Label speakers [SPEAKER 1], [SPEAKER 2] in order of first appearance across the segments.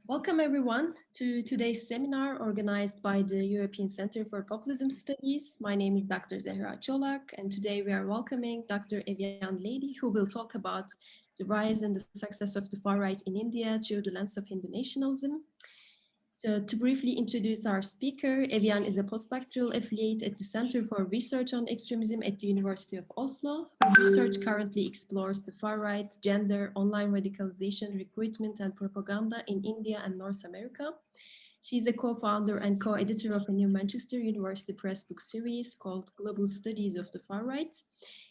[SPEAKER 1] Welcome everyone to today's seminar organized by the European Center for Populism Studies. My name is Dr. Zehra Çolak, and today we are welcoming Dr. Eviane Leidig, who will talk about the rise and the success of the far right in India through the lens of Hindu nationalism. So to briefly introduce our speaker, Eviane is a postdoctoral affiliate at the Center for Research on Extremism at the University of Oslo. Her research currently explores the far right, gender, online radicalization, recruitment, and propaganda in India and North America. She's a co-founder and co-editor of a new Manchester University Press book series called Global Studies of the Far Right.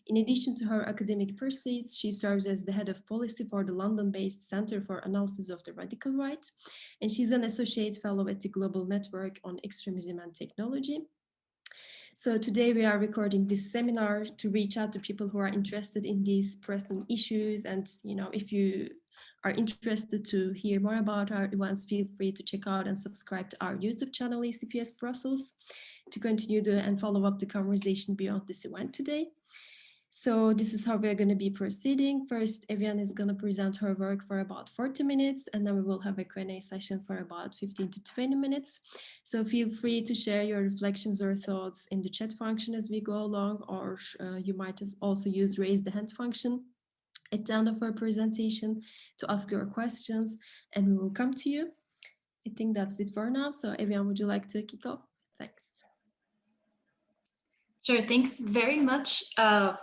[SPEAKER 1] In addition to her academic pursuits, she serves as the head of policy for the London-based Center for Analysis of the Radical Right, and she's an associate fellow at the Global Network on Extremism and Technology. So today we are recording this seminar to reach out to people who are interested in these pressing issues, and if you are interested to hear more about our events, feel free to check out and subscribe to our YouTube channel, ECPS Brussels, to continue and follow up the conversation beyond this event today. So this is how we're going to be proceeding. First, Eviane is going to present her work for about 40 minutes, and then we will have a Q&A session for about 15 to 20 minutes. So feel free to share your reflections or thoughts in the chat function as we go along, or you might also use raise the hand function at the end of our presentation to ask your questions, and we will come to you. I think that's it for now. So Eviane, would you like to kick off? Thanks.
[SPEAKER 2] Sure, thanks very much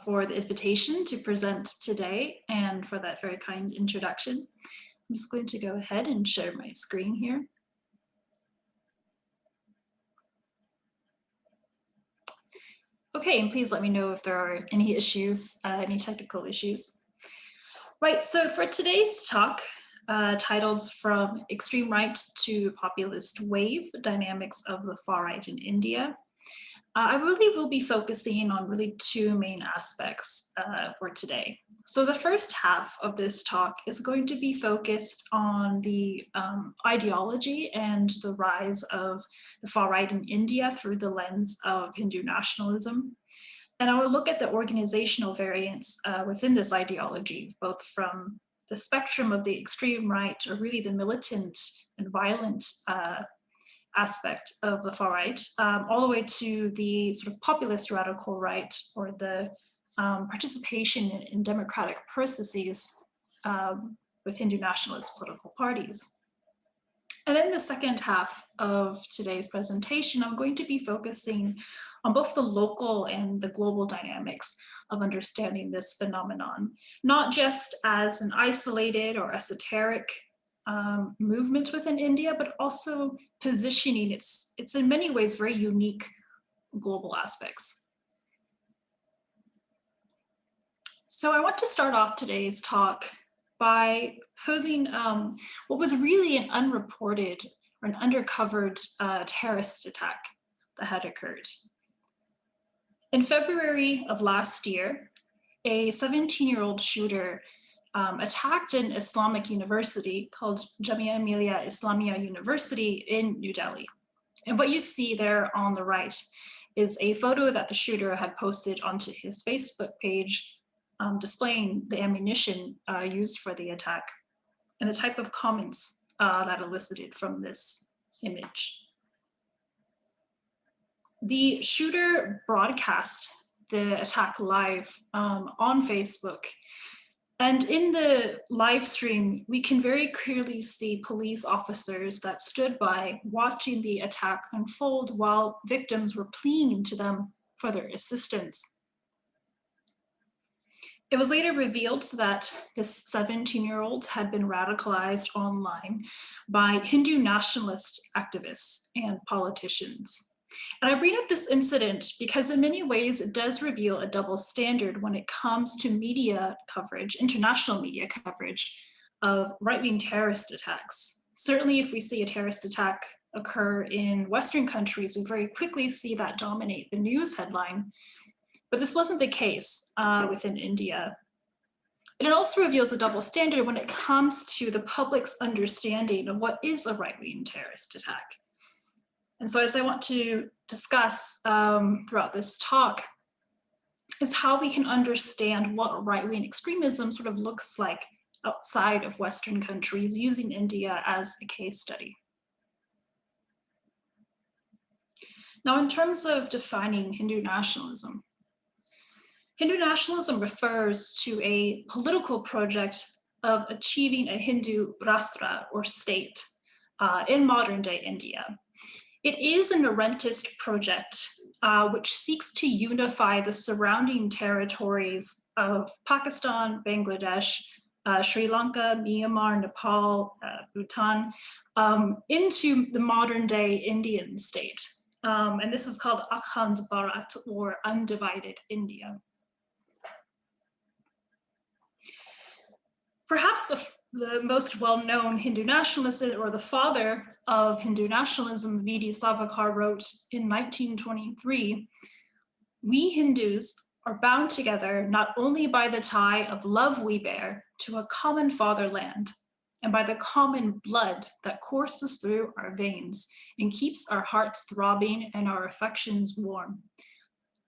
[SPEAKER 2] for the invitation to present today and for that very kind introduction. I'm just going to go ahead and share my screen here. Okay, and please let me know if there are any issues, any technical issues. Right, so for today's talk, titled From Extreme Right to Populist Wave, Dynamics of the Far Right in India, I really will be focusing on really two main aspects for today. So the first half of this talk is going to be focused on the ideology and the rise of the far right in India through the lens of Hindu nationalism. And I will look at the organizational variants within this ideology, both from the spectrum of the extreme right, or really the militant and violent aspect of the far right, all the way to the sort of populist radical right, or the participation in democratic processes with Hindu nationalist political parties. And then the second half of today's presentation, I'm going to be focusing on both the local and the global dynamics of understanding this phenomenon, not just as an isolated or esoteric movement within India, but also positioning its in many ways very unique global aspects. So I want to start off today's talk by posing what was really an unreported or an undercovered terrorist attack that had occurred. In February of last year, a 17-year-old shooter attacked an Islamic university called Jamia Millia Islamia University in New Delhi. And what you see there on the right is a photo that the shooter had posted onto his Facebook page, displaying the ammunition used for the attack and the type of comments that elicited from this image. The shooter broadcast the attack live on Facebook. And in the live stream, we can very clearly see police officers that stood by watching the attack unfold while victims were pleading to them for their assistance. It was later revealed that this 17-year-old had been radicalized online by Hindu nationalist activists and politicians. And I bring up this incident because in many ways it does reveal a double standard when it comes to media coverage, international media coverage of right-wing terrorist attacks. Certainly if we see a terrorist attack occur in Western countries, we very quickly see that dominate the news headline. But this wasn't the case within India. And it also reveals a double standard when it comes to the public's understanding of what is a right-wing terrorist attack. And so as I want to discuss throughout this talk is how we can understand what right-wing extremism sort of looks like outside of Western countries, using India as a case study. Now, in terms of defining Hindu nationalism refers to a political project of achieving a Hindu Rashtra, or state, in modern-day India. It is an rentist project which seeks to unify the surrounding territories of Pakistan, Bangladesh, Sri Lanka, Myanmar, Nepal, Bhutan, into the modern-day Indian state. And this is called Akhand Bharat, or undivided India. Perhaps the most well-known Hindu nationalist, or the father of Hindu nationalism, V.D. Savarkar, wrote in 1923, "We Hindus are bound together not only by the tie of love we bear to a common fatherland, and by the common blood that courses through our veins and keeps our hearts throbbing and our affections warm,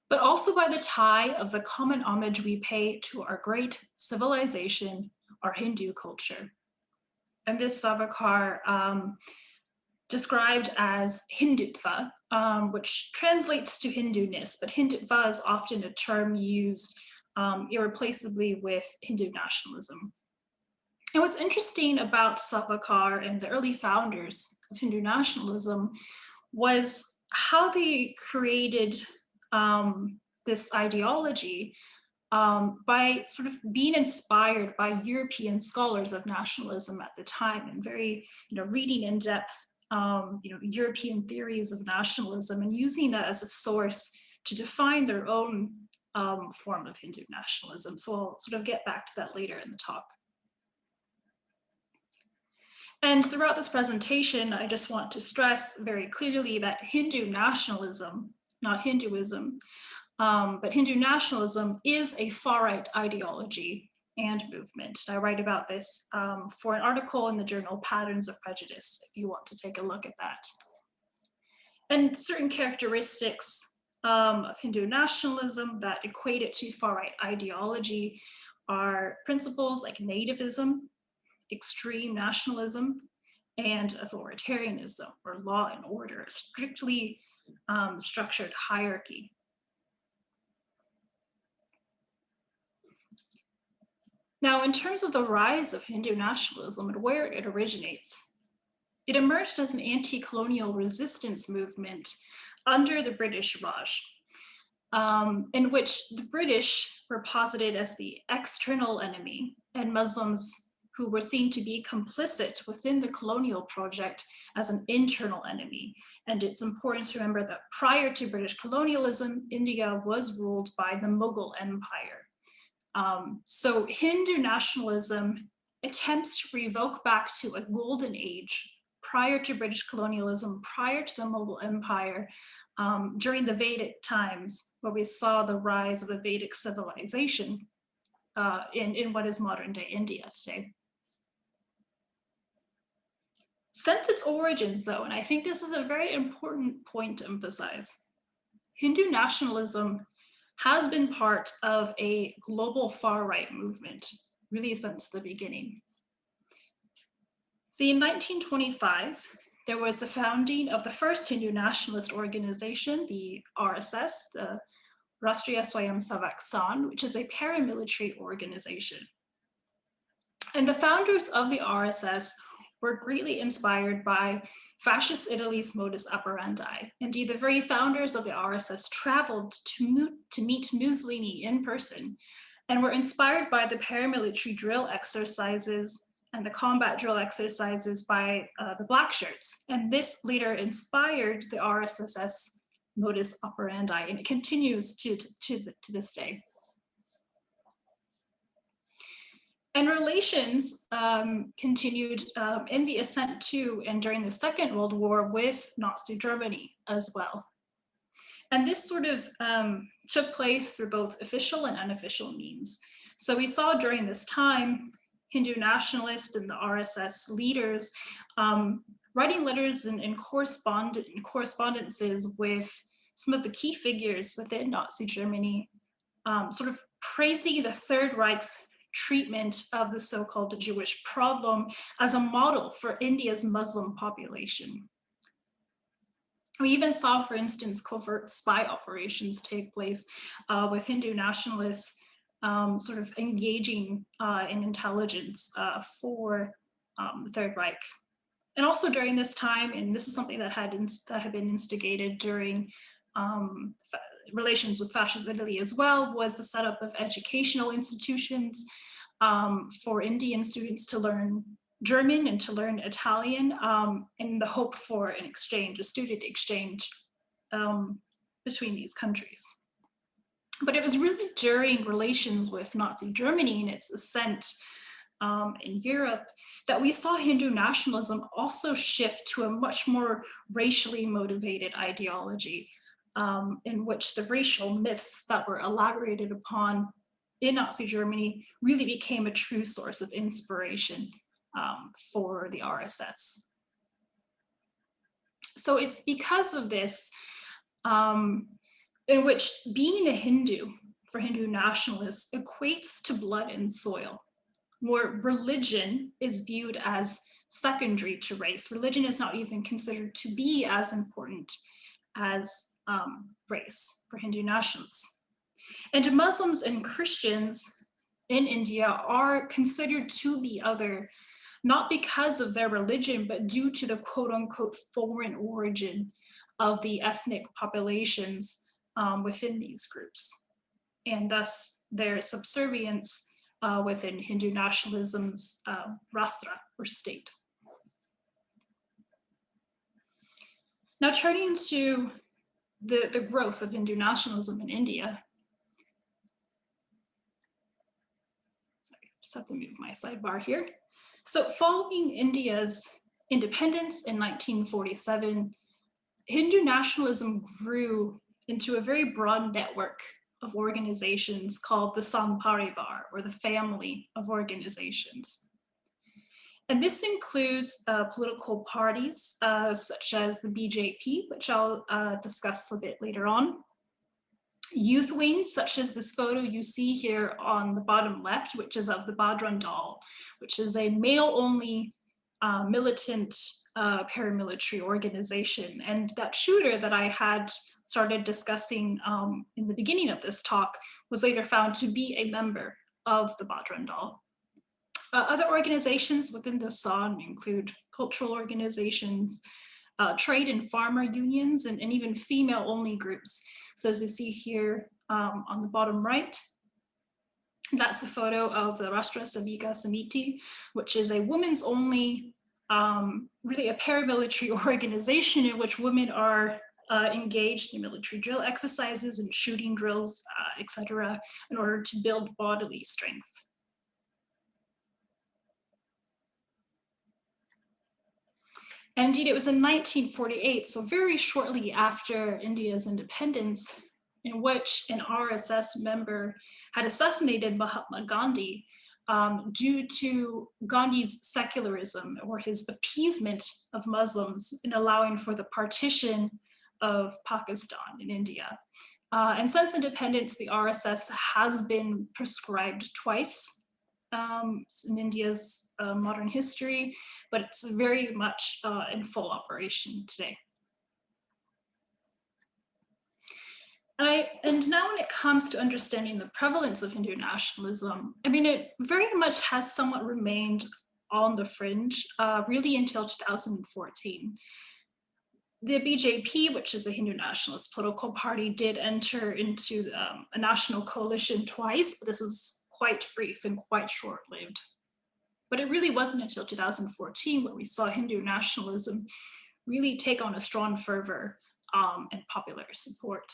[SPEAKER 2] but also by the tie of the common homage we pay to our great civilization, our Hindu culture." And this Savarkar described as Hindutva, which translates to Hindu-ness, but Hindutva is often a term used irreplaceably with Hindu nationalism. And what's interesting about Savarkar and the early founders of Hindu nationalism was how they created this ideology by sort of being inspired by European scholars of nationalism at the time, and very, reading in depth, European theories of nationalism, and using that as a source to define their own form of Hindu nationalism. So I'll sort of get back to that later in the talk. And throughout this presentation, I just want to stress very clearly that Hindu nationalism, not Hinduism, but Hindu nationalism is a far-right ideology and movement. I write about this for an article in the journal Patterns of Prejudice, if you want to take a look at that. And certain characteristics of Hindu nationalism that equate it to far-right ideology are principles like nativism, extreme nationalism, and authoritarianism, or law and order, a strictly structured hierarchy. Now, in terms of the rise of Hindu nationalism and where it originates, it emerged as an anti-colonial resistance movement under the British Raj, in which the British were posited as the external enemy, and Muslims who were seen to be complicit within the colonial project as an internal enemy. And it's important to remember that prior to British colonialism, India was ruled by the Mughal Empire. So Hindu nationalism attempts to revoke back to a golden age prior to British colonialism, prior to the Mughal Empire, during the Vedic times, where we saw the rise of the Vedic civilization in what is modern-day India today. Since its origins, though, and I think this is a very important point to emphasize, Hindu nationalism has been part of a global far-right movement, really since the beginning. See, in 1925, there was the founding of the first Hindu nationalist organization, the RSS, the Rashtriya Swayamsevak Sangh, which is a paramilitary organization. And the founders of the RSS were greatly inspired by fascist Italy's modus operandi. Indeed, the very founders of the RSS traveled to meet Mussolini in person, and were inspired by the paramilitary drill exercises and the combat drill exercises by the black shirts. And this later inspired the RSS modus operandi, and it continues to this day. And relations continued in the ascent to and during the Second World War with Nazi Germany as well. And this sort of took place through both official and unofficial means. So we saw during this time, Hindu nationalists and the RSS leaders writing letters and correspondences with some of the key figures within Nazi Germany, sort of praising the Third Reich's treatment of the so-called Jewish problem as a model for India's Muslim population. We even saw, for instance, covert spy operations take place with Hindu nationalists sort of engaging in intelligence for the Third Reich. And also during this time, and this is something that had been instigated during relations with fascist Italy as well, was the setup of educational institutions for Indian students to learn German and to learn Italian in the hope for an exchange, a student exchange between these countries. But it was really during relations with Nazi Germany and its ascent in Europe that we saw Hindu nationalism also shift to a much more racially motivated ideology in which the racial myths that were elaborated upon in Nazi Germany really became a true source of inspiration for the RSS. So it's because of this in which being a Hindu for Hindu nationalists equates to blood and soil, where religion is viewed as secondary to race. Religion is not even considered to be as important as race for Hindu nationalists. And Muslims and Christians in India are considered to be other, not because of their religion, but due to the quote unquote foreign origin of the ethnic populations within these groups, and thus their subservience within Hindu nationalism's Rashtra, or state. Now turning to the growth of Hindu nationalism in India. Sorry, just have to move my sidebar here. So following India's independence in 1947, Hindu nationalism grew into a very broad network of organizations called the Sangparivar, or the family of organizations. And this includes political parties such as the BJP, which I'll discuss a bit later on. Youth wings, such as this photo you see here on the bottom left, which is of the Bajrang Dal, which is a male-only militant paramilitary organization. And that shooter that I had started discussing in the beginning of this talk was later found to be a member of the Bajrang Dal. Other organizations within the San include cultural organizations, trade and farmer unions, and even female-only groups. So as you see here on the bottom right, that's a photo of the Rashtra Savika Samiti, which is a women's only, really a paramilitary organization in which women are engaged in military drill exercises and shooting drills, etc., in order to build bodily strength. And indeed, it was in 1948, so very shortly after India's independence, in which an RSS member had assassinated Mahatma Gandhi due to Gandhi's secularism, or his appeasement of Muslims in allowing for the partition of Pakistan in India. And since independence, the RSS has been proscribed twice in India's modern history, but it's very much in full operation today. And now when it comes to understanding the prevalence of Hindu nationalism, I mean, it very much has somewhat remained on the fringe, really until 2014. The BJP, which is a Hindu nationalist political party, did enter into a national coalition twice, but this was quite brief and quite short-lived. But it really wasn't until 2014 where we saw Hindu nationalism really take on a strong fervor and popular support.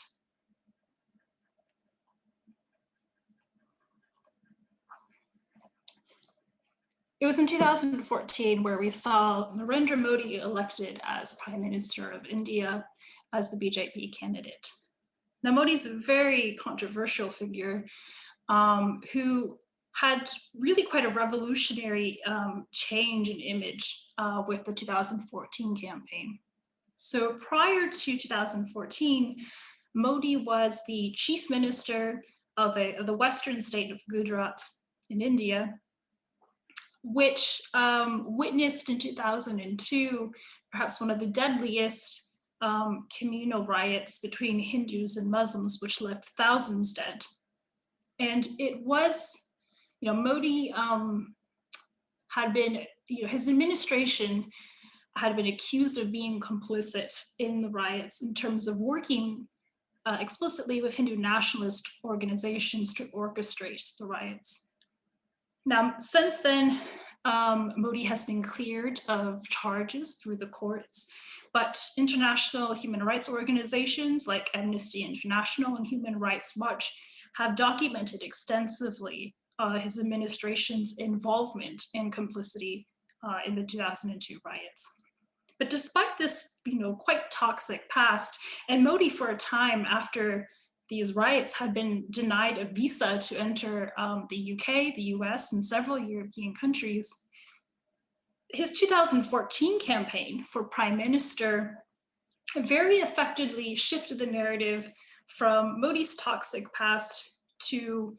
[SPEAKER 2] It was in 2014 where we saw Narendra Modi elected as Prime Minister of India as the BJP candidate. Now, Modi's a very controversial figure who had really quite a revolutionary change in image with the 2014 campaign. So prior to 2014, Modi was the chief minister of the western state of Gujarat, in India, which witnessed in 2002 perhaps one of the deadliest communal riots between Hindus and Muslims, which left thousands dead. And it was, Modi had been, his administration had been accused of being complicit in the riots in terms of working explicitly with Hindu nationalist organizations to orchestrate the riots. Now, since then, Modi has been cleared of charges through the courts, but international human rights organizations like Amnesty International and Human Rights Watch have documented extensively his administration's involvement and complicity in the 2002 riots. But despite this, quite toxic past, and Modi for a time after these riots had been denied a visa to enter the UK, the US, and several European countries, his 2014 campaign for prime minister very effectively shifted the narrative from Modi's toxic past to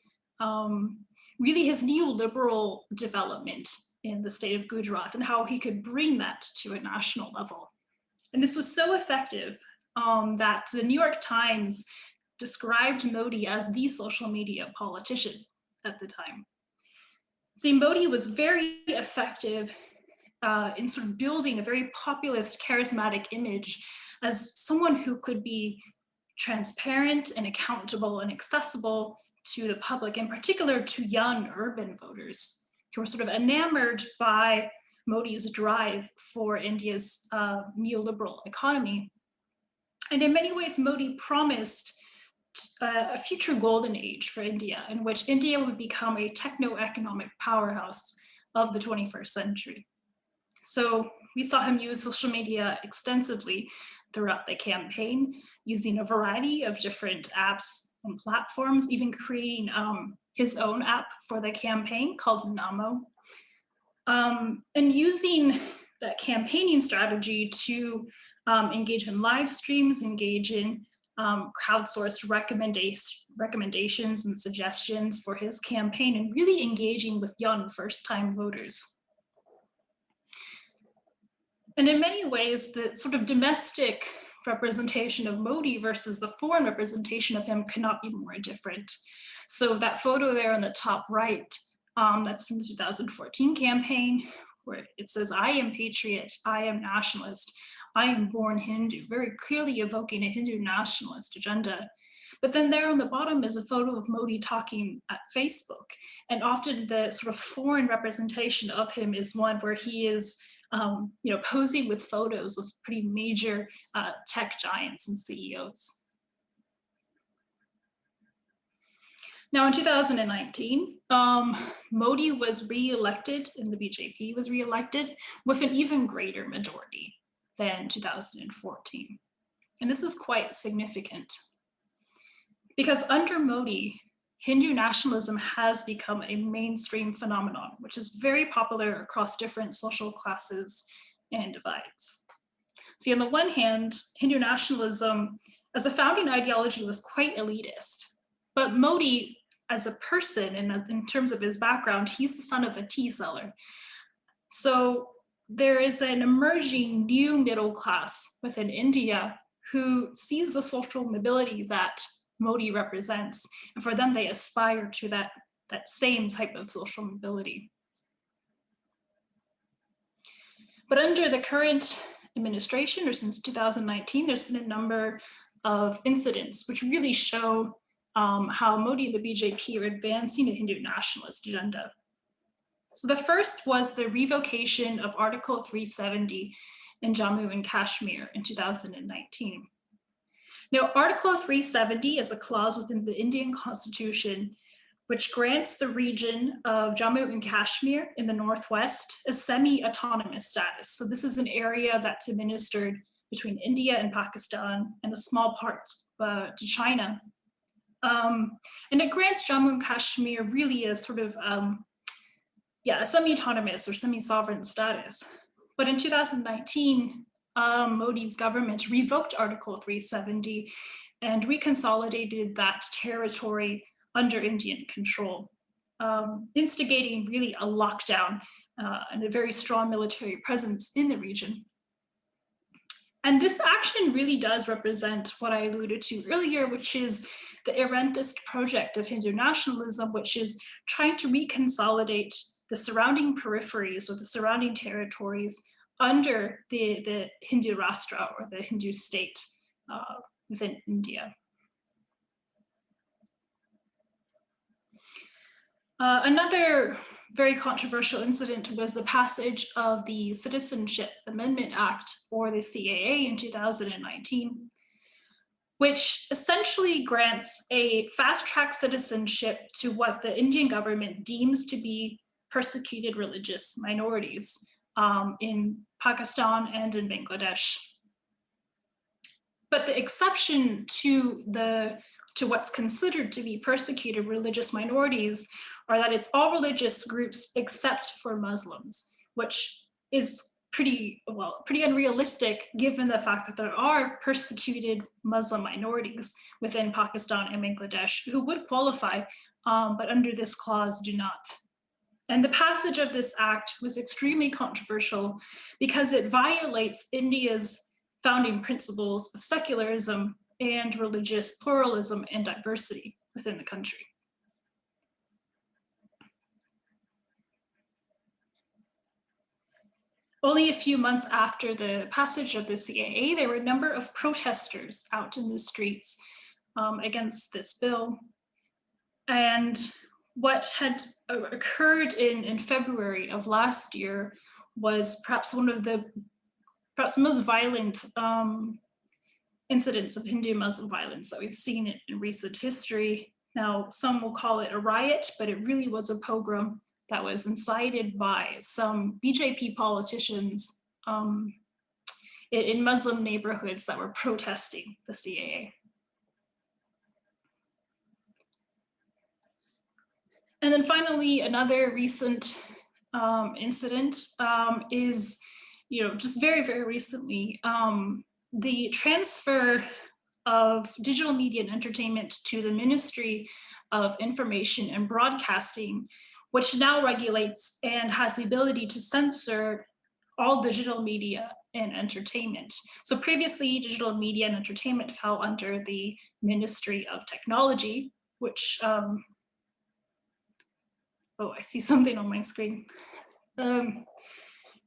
[SPEAKER 2] really his neoliberal development in the state of Gujarat and how he could bring that to a national level. And this was so effective that the New York Times described Modi as the social media politician at the time. See, Modi was very effective in sort of building a very populist, charismatic image as someone who could be transparent and accountable and accessible to the public, in particular to young urban voters who were sort of enamored by Modi's drive for India's neoliberal economy. And in many ways, Modi promised a future golden age for India, in which India would become a techno-economic powerhouse of the 21st century. So we saw him use social media extensively throughout the campaign, using a variety of different apps and platforms, even creating his own app for the campaign called Namo, and using that campaigning strategy to engage in live streams, engage in crowdsourced recommendations and suggestions for his campaign, and really engaging with young first-time voters. And in many ways, the sort of domestic representation of Modi versus the foreign representation of him could not be more different. So that photo there on the top right, that's from the 2014 campaign, where it says, "I am patriot, I am nationalist, I am born Hindu," very clearly evoking a Hindu nationalist agenda. But then there on the bottom is a photo of Modi talking at Facebook. And often the sort of foreign representation of him is one where he is posing with photos of pretty major tech giants and CEOs. Now in 2019, Modi was re-elected, and the BJP was re-elected with an even greater majority than 2014. And this is quite significant because under Modi, Hindu nationalism has become a mainstream phenomenon, which is very popular across different social classes and divides. See, on the one hand, Hindu nationalism as a founding ideology was quite elitist, but Modi as a person and in terms of his background, he's the son of a tea seller. So there is an emerging new middle class within India who sees the social mobility that Modi represents, and for them, they aspire to that same type of social mobility. But under the current administration, or since 2019, there's been a number of incidents which really show how Modi and the BJP are advancing a Hindu nationalist agenda. So the first was the revocation of Article 370 in Jammu and Kashmir in 2019. Now, Article 370 is a clause within the Indian Constitution which grants the region of Jammu and Kashmir in the Northwest a semi-autonomous status. So this is an area that's administered between India and Pakistan and a small part to China. And it grants Jammu and Kashmir really a sort of, a semi-autonomous or semi-sovereign status. But in 2019, Modi's government revoked Article 370 and reconsolidated that territory under Indian control. instigating really a lockdown and a very strong military presence in the region. And this action really does represent what I alluded to earlier, which is the Irrentist project of Hindu nationalism, which is trying to reconsolidate the surrounding peripheries or the surrounding territories under the Hindu Rashtra, or the Hindu state within India. Another very controversial incident was the passage of the Citizenship Amendment Act, or the CAA, in 2019, which essentially grants a fast-track citizenship to what the Indian government deems to be persecuted religious minorities in Pakistan and in Bangladesh. But the exception to what's considered to be persecuted religious minorities are that it's all religious groups except for Muslims, which is pretty unrealistic given the fact that there are persecuted Muslim minorities within Pakistan and Bangladesh who would qualify, but under this clause do not. And the passage of this act was extremely controversial because it violates India's founding principles of secularism and religious pluralism and diversity within the country. Only a few months after the passage of the CAA, there were a number of protesters out in the streets against this bill. And what had occurred in February of last year was perhaps one of the most violent incidents of Hindu-Muslim violence that we've seen in recent history. Now, some will call it a riot, but it really was a pogrom that was incited by some BJP politicians in Muslim neighborhoods that were protesting the CAA. And then finally, another recent incident is, just very, very recently, the transfer of digital media and entertainment to the Ministry of Information and Broadcasting, which now regulates and has the ability to censor all digital media and entertainment. So previously, digital media and entertainment fell under the Ministry of Technology, which, oh, I see something on my screen.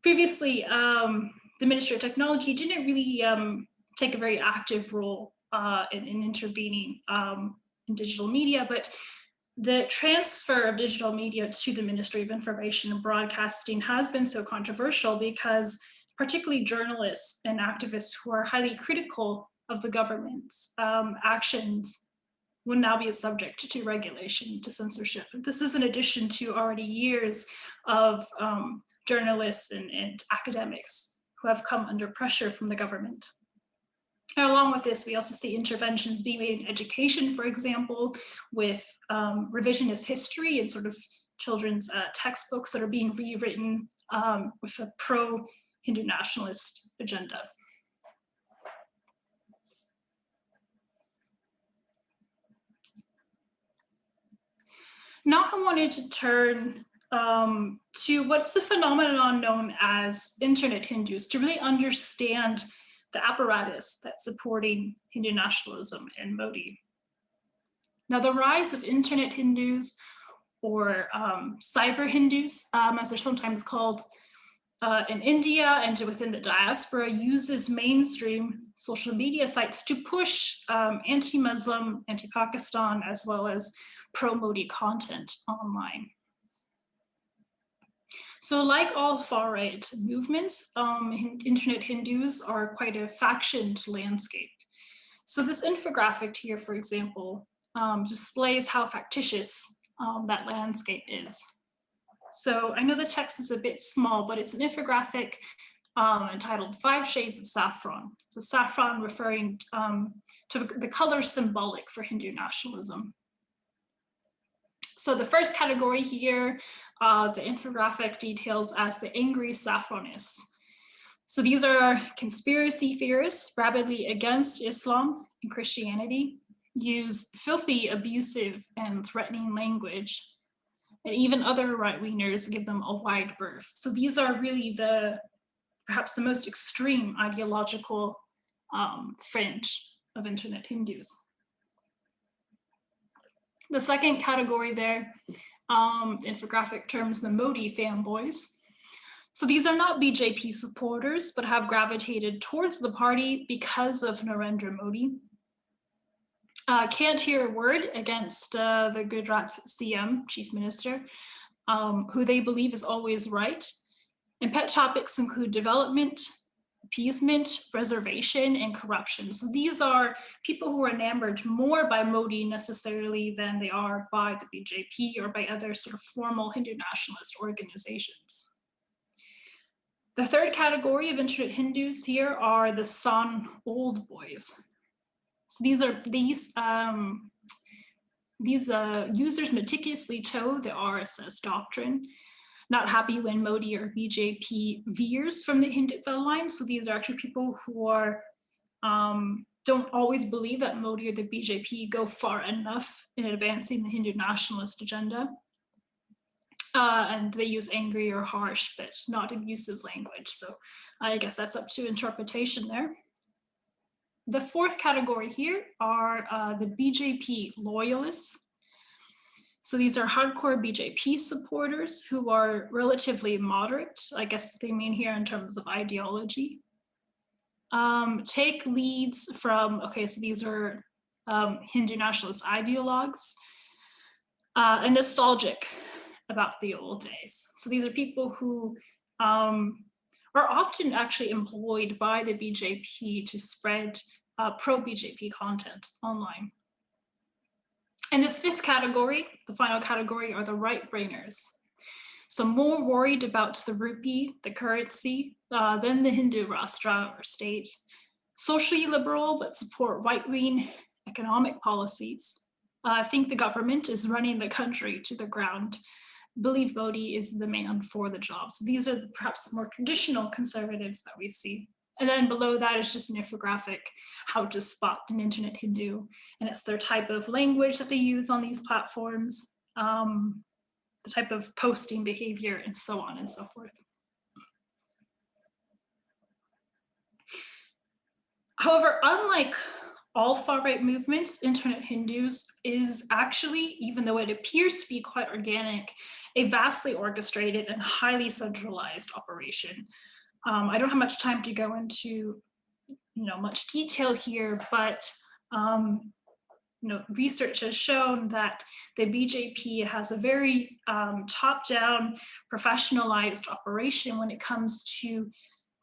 [SPEAKER 2] Previously, the Ministry of Technology didn't really take a very active role in intervening in digital media, but the transfer of digital media to the Ministry of Information and Broadcasting has been so controversial because particularly journalists and activists who are highly critical of the government's actions will now be subject to regulation, to censorship. This is in addition to already years of journalists and academics who have come under pressure from the government. And along with this, we also see interventions being made in education, for example, with revisionist history and sort of children's textbooks that are being rewritten with a pro-Hindu nationalist agenda. Now I wanted to turn to what's the phenomenon known as internet Hindus, to really understand the apparatus that's supporting Hindu nationalism and Modi. Now, the rise of internet Hindus, or cyber Hindus, as they're sometimes called in India and within the diaspora, uses mainstream social media sites to push anti-Muslim, anti-Pakistan, as well as pro-Modi content online. So like all far-right movements, internet Hindus are quite a factioned landscape. So this infographic here, for example, displays how factitious that landscape is. So I know the text is a bit small, but it's an infographic entitled 5 Shades of Saffron. So saffron referring to the color symbolic for Hindu nationalism. So the first category here, the infographic details as the angry saffronists. So these are conspiracy theorists rabidly against Islam and Christianity, use filthy, abusive, and threatening language, and even other right-wingers give them a wide berth. So these are really perhaps the most extreme ideological fringe of internet Hindus. The second category there, infographic terms, the Modi fanboys. So these are not BJP supporters, but have gravitated towards the party because of Narendra Modi. Can't hear a word against the Gujarat CM, Chief Minister, who they believe is always right. And pet topics include development, appeasement, reservation, and corruption. So these are people who are enamored more by Modi necessarily than they are by the BJP or by other sort of formal Hindu nationalist organizations. The third category of internet Hindus here are the San old boys. So these users meticulously toe the RSS doctrine, not happy when Modi or BJP veers from the Hindutva line. So these are actually people who are don't always believe that Modi or the BJP go far enough in advancing the Hindu nationalist agenda. And they use angry or harsh, but not abusive language. So I guess that's up to interpretation there. The fourth category here are the BJP loyalists. So these are hardcore BJP supporters who are relatively moderate. I guess they mean here in terms of ideology. Take leads from, okay, so these are Hindu nationalist ideologues, and nostalgic about the old days. So these are people who are often actually employed by the BJP to spread pro-BJP content online. And this fifth category, the final category, are the right-brainers. So more worried about the rupee, the currency, than the Hindu Rashtra or state. Socially liberal, but support right-wing economic policies. Think the government is running the country to the ground. Believe Modi is the man for the job. So these are perhaps the more traditional conservatives that we see. And then below that is just an infographic, how to spot an internet Hindu. And it's their type of language that they use on these platforms, the type of posting behavior, and so on and so forth. However, unlike all far-right movements, internet Hindus is actually, even though it appears to be quite organic, a vastly orchestrated and highly centralized operation. I don't have much time to go into much detail here, but research has shown that the BJP has a very top-down, professionalized operation when it comes to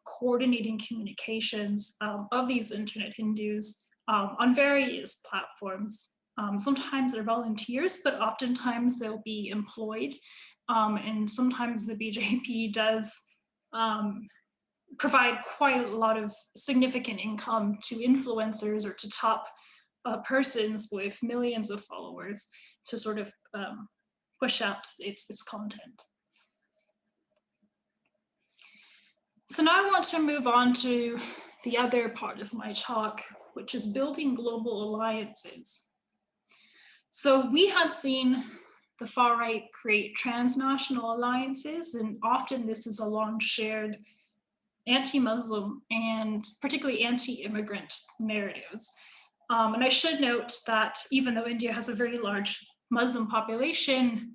[SPEAKER 2] coordinating communications of these internet Hindus on various platforms. Sometimes they're volunteers, but oftentimes they'll be employed. And sometimes the BJP does provide quite a lot of significant income to influencers or to top persons with millions of followers to sort of push out its content. So now I want to move on to the other part of my talk, which is building global alliances. So we have seen the far right create transnational alliances, and often this is along shared anti-Muslim and particularly anti-immigrant narratives. And I should note that even though India has a very large Muslim population,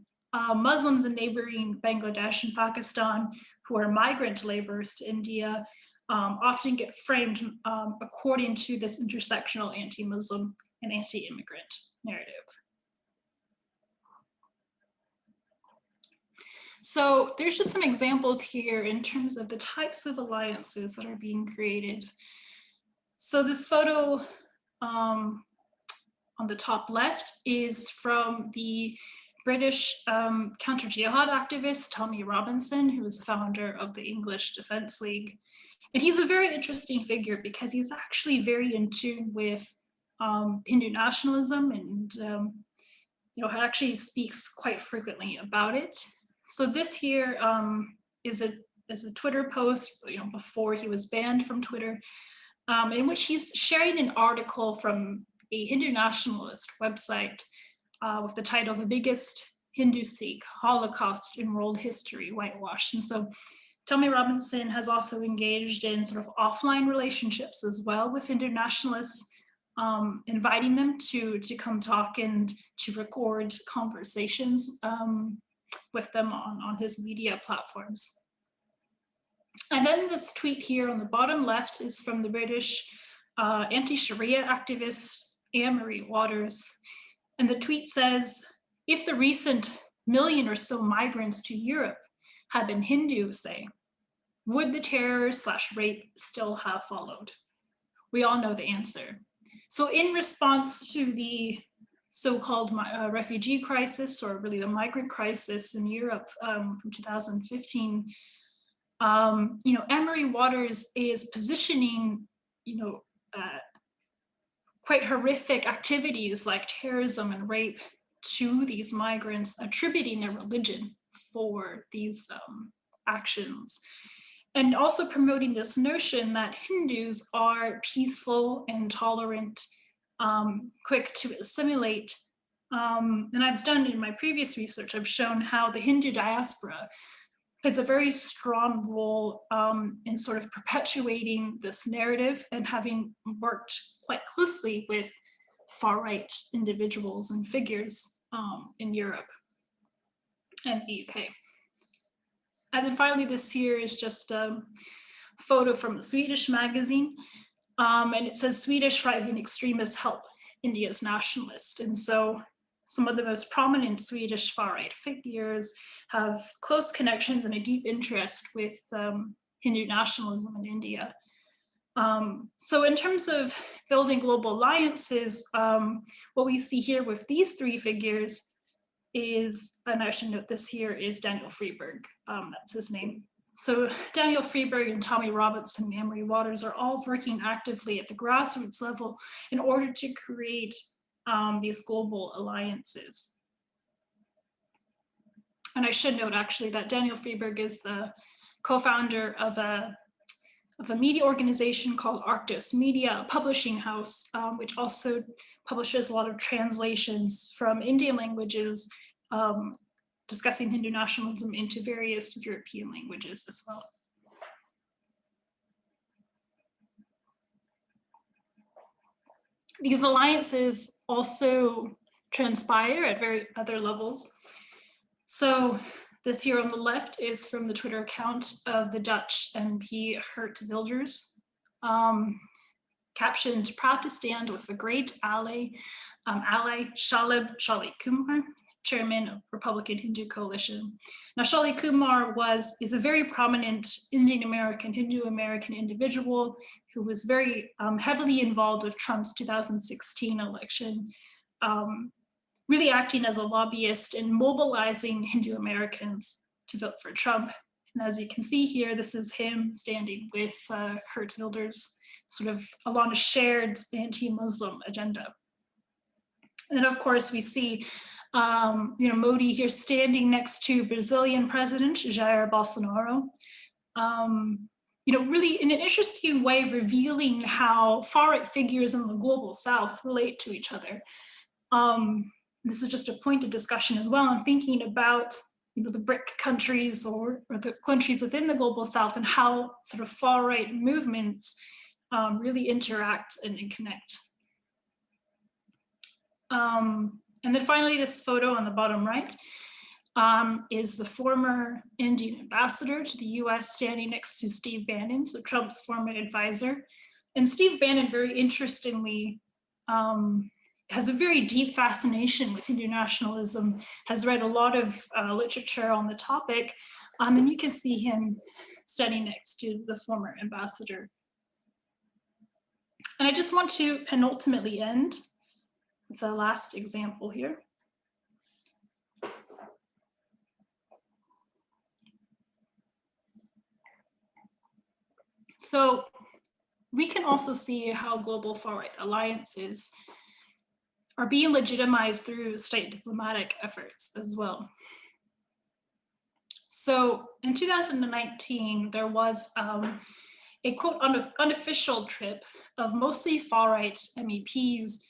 [SPEAKER 2] Muslims in neighboring Bangladesh and Pakistan who are migrant laborers to India often get framed according to this intersectional anti-Muslim and anti-immigrant narrative. So there's just some examples here in terms of the types of alliances that are being created. So this photo on the top left is from the British counter-jihad activist Tommy Robinson, who is the founder of the English Defence League. And he's a very interesting figure because he's actually very in tune with Hindu nationalism and actually speaks quite frequently about it. So this here is a Twitter post, before he was banned from Twitter, in which he's sharing an article from a Hindu nationalist website with the title, "The Biggest Hindu Sikh, Holocaust, and world history whitewashed. And so Tommy Robinson has also engaged in sort of offline relationships as well with Hindu nationalists, inviting them to come talk and to record conversations with them on his media platforms. And then this tweet here on the bottom left is from the British anti-Sharia activist Anne-Marie Waters. And the tweet says, if the recent million or so migrants to Europe had been Hindu, say, would the terror/rape still have followed? We all know the answer. So in response to the so-called refugee crisis, or really the migrant crisis in Europe from 2015, Anne-Marie Waters is positioning, quite horrific activities like terrorism and rape to these migrants, attributing their religion for these actions. And also promoting this notion that Hindus are peaceful and tolerant, quick to assimilate. And I've done in my previous research, I've shown how the Hindu diaspora plays a very strong role in sort of perpetuating this narrative, and having worked quite closely with far-right individuals and figures in Europe and the UK. And then finally, this here is just a photo from a Swedish magazine. And it says, Swedish right-wing extremists help India's nationalist. And so some of the most prominent Swedish far-right figures have close connections and a deep interest with Hindu nationalism in India. So in terms of building global alliances, what we see here with these three figures is, and I should note this here, is Daniel Freeberg. That's his name. So Daniel Freeberg and Tommy Robinson and Anne-Marie Waters are all working actively at the grassroots level in order to create these global alliances. And I should note actually that Daniel Freeberg is the co-founder of a media organization called Arctos Media, a publishing house, which also publishes a lot of translations from Indian languages, discussing Hindu nationalism into various European languages as well. These alliances also transpire at other levels. So this here on the left is from the Twitter account of the Dutch MP Geert Wilders, captioned, proud to stand with a great ally, Shalib Kumar, chairman of Republican Hindu Coalition. Now, Shalib Kumar is a very prominent Indian American, Hindu American individual who was very heavily involved with Trump's 2016 election, really acting as a lobbyist and mobilizing Hindu Americans to vote for Trump. And as you can see here, this is him standing with Geert Wilders, sort of along a shared anti-Muslim agenda. And then of course we see Modi here standing next to Brazilian President Jair Bolsonaro, really in an interesting way revealing how far-right figures in the global South relate to each other. This is just a point of discussion as well. I'm thinking about the BRIC countries or the countries within the global South, and how sort of far-right movements really interact and connect. And then finally, this photo on the bottom right is the former Indian ambassador to the US standing next to Steve Bannon, so Trump's former advisor. And Steve Bannon, very interestingly, has a very deep fascination with Hindu nationalism, has read a lot of literature on the topic, and you can see him standing next to the former ambassador. And I just want to penultimately end with the last example here. So we can also see how global far-right alliances are being legitimized through state diplomatic efforts as well. So in 2019, there was a quote unofficial trip of mostly far-right MEPs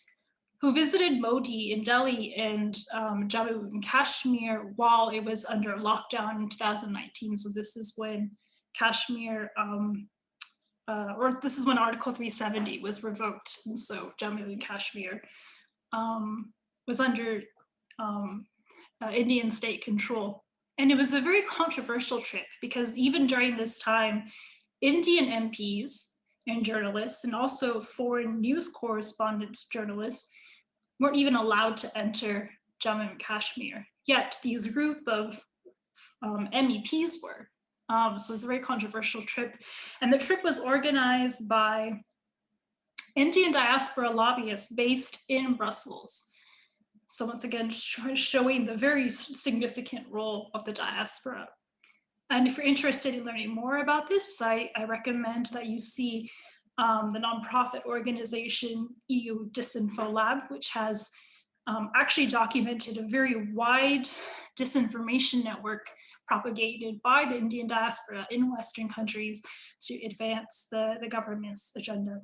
[SPEAKER 2] who visited Modi in Delhi and Jammu and Kashmir while it was under lockdown in 2019. So this is when Kashmir, or this is when Article 370 was revoked. And so Jammu and Kashmir was under Indian state control. And it was a very controversial trip because even during this time, Indian MPs and journalists, and also foreign news correspondent journalists, weren't even allowed to enter Jammu and Kashmir. Yet these group of MEPs were. So it was a very controversial trip. And the trip was organized by Indian diaspora lobbyists based in Brussels. So once again, showing the very significant role of the diaspora. And if you're interested in learning more about this, I recommend that you see the nonprofit organization EU Disinfo Lab, which has actually documented a very wide disinformation network propagated by the Indian diaspora in Western countries to advance the government's agenda.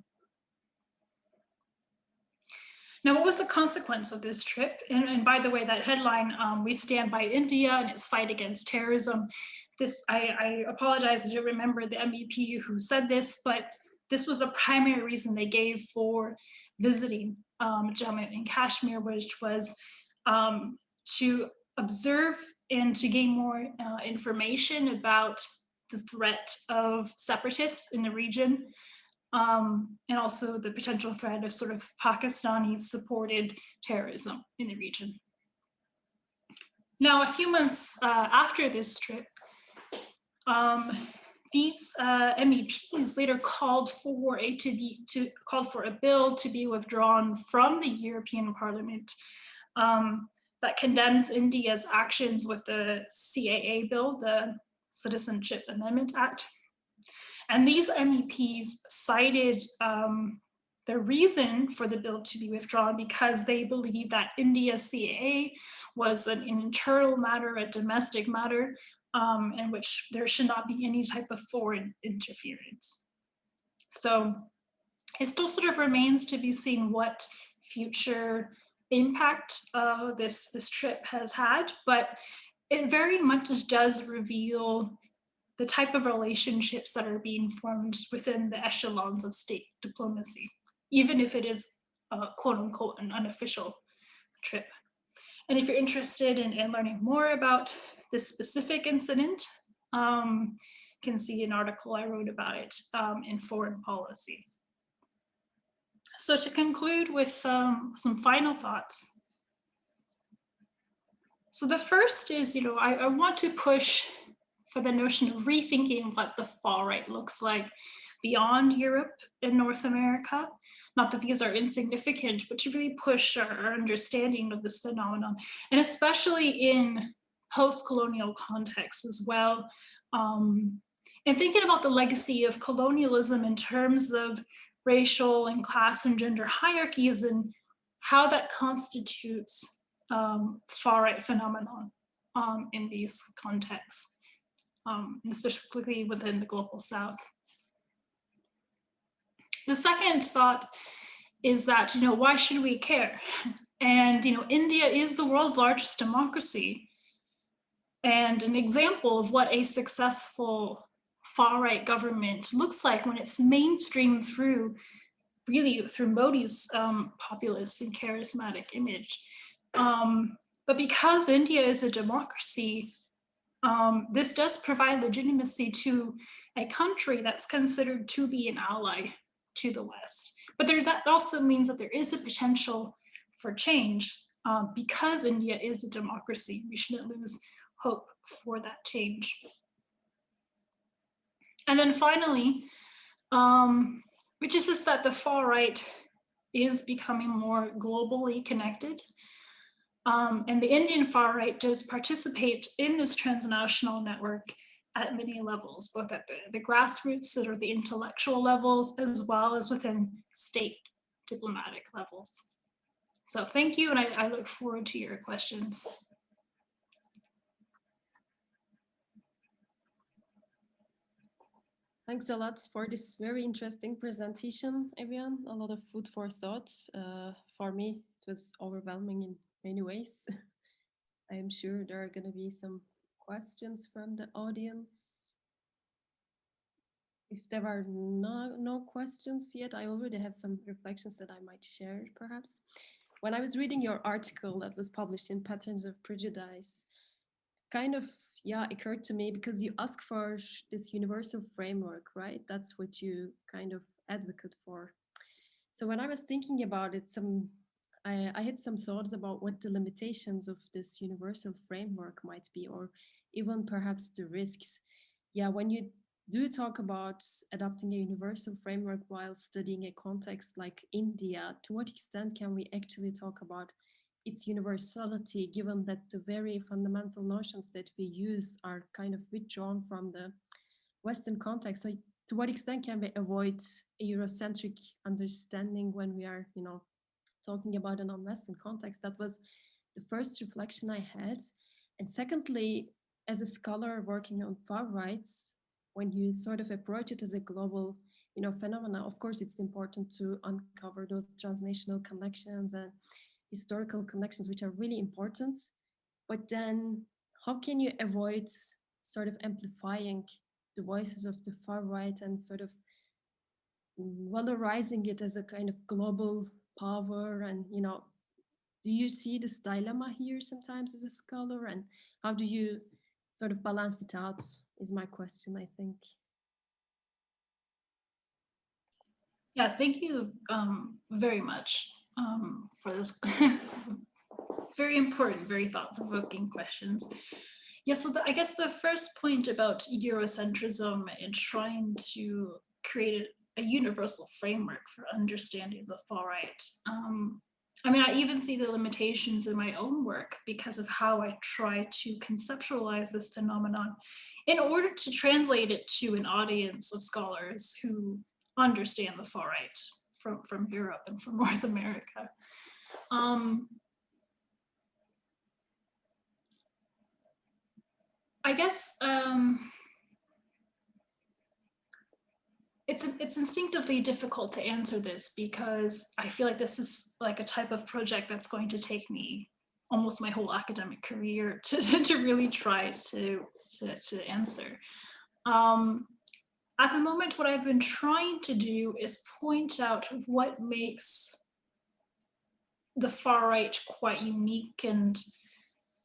[SPEAKER 2] Now, what was the consequence of this trip? And by the way, that headline, "We stand by India and its fight against terrorism." This, I apologize, I don't remember the MEP who said this, but this was a primary reason they gave for visiting Jammu and Kashmir, which was to observe and to gain more information about the threat of separatists in the region, and also the potential threat of sort of Pakistani-supported terrorism in the region. Now, a few months after this trip, these MEPs later called for a bill to be withdrawn from the European Parliament that condemns India's actions with the CAA bill, the Citizenship Amendment Act. And these MEPs cited the reason for the bill to be withdrawn because they believe that India's CAA was an internal matter, a domestic matter, in which there should not be any type of foreign interference. So it still sort of remains to be seen what future impact this trip has had, but it very much does reveal the type of relationships that are being formed within the echelons of state diplomacy, even if it is quote unquote an unofficial trip. And if you're interested in learning more about this specific incident, you can see an article I wrote about it in Foreign Policy. So to conclude with some final thoughts. So the first is, I want to push for the notion of rethinking what the far right looks like beyond Europe and North America. Not that these are insignificant, but to really push our understanding of this phenomenon, and especially in post-colonial contexts as well. And thinking about the legacy of colonialism in terms of racial and class and gender hierarchies and how that constitutes far-right phenomenon in these contexts, and specifically within the global South. The second thought is that, why should we care? And, India is the world's largest democracy, and an example of what a successful far-right government looks like when it's mainstreamed through Modi's populist and charismatic image. But because India is a democracy, this does provide legitimacy to a country that's considered to be an ally to the West. But that also means that there is a potential for change because India is a democracy. We shouldn't lose hope for that change. And then finally, which is just that the far right is becoming more globally connected. And the Indian far right does participate in this transnational network at many levels, both at the grassroots or the intellectual levels, as well as within state diplomatic levels. So thank you, and I look forward to your questions.
[SPEAKER 1] Thanks a lot for this very interesting presentation, Eviane. A lot of food for thought for me It was overwhelming in many ways. I am sure there are going to be some questions from the audience. If there are no questions yet, I already have some reflections that I might share, perhaps. When I was reading your article that was published in Patterns of Prejudice, kind of, yeah, occurred to me because you ask for this universal framework, right? That's what you kind of advocate for. So when I was thinking about it, I had some thoughts about what the limitations of this universal framework might be, or even perhaps the risks. Yeah, when you do talk about adopting a universal framework while studying a context like India, to what extent can we actually talk about its universality, given that the very fundamental notions that we use are kind of withdrawn from the Western context? So to what extent can we avoid a Eurocentric understanding when we are, talking about a non-Western context? That was the first reflection I had. And secondly, as a scholar working on far rights, when you sort of approach it as a global, phenomena, of course, it's important to uncover those transnational connections and historical connections, which are really important. But then, how can you avoid sort of amplifying the voices of the far right and sort of valorizing it as a kind of global power? And do you see this dilemma here sometimes as a scholar, and how do you sort of balance it out is my question, I think.
[SPEAKER 2] Yeah, thank you very much for this very important, very thought-provoking questions. Yeah, so I guess the first point about Eurocentrism and trying to create a universal framework for understanding the far right. I mean, I even see the limitations in my own work because of how I try to conceptualize this phenomenon in order to translate it to an audience of scholars who understand the far right from Europe and from North America. I guess it's instinctively difficult to answer this because I feel like this is like a type of project that's going to take me almost my whole academic career to really try to answer. At the moment, what I've been trying to do is point out what makes the far right quite unique, and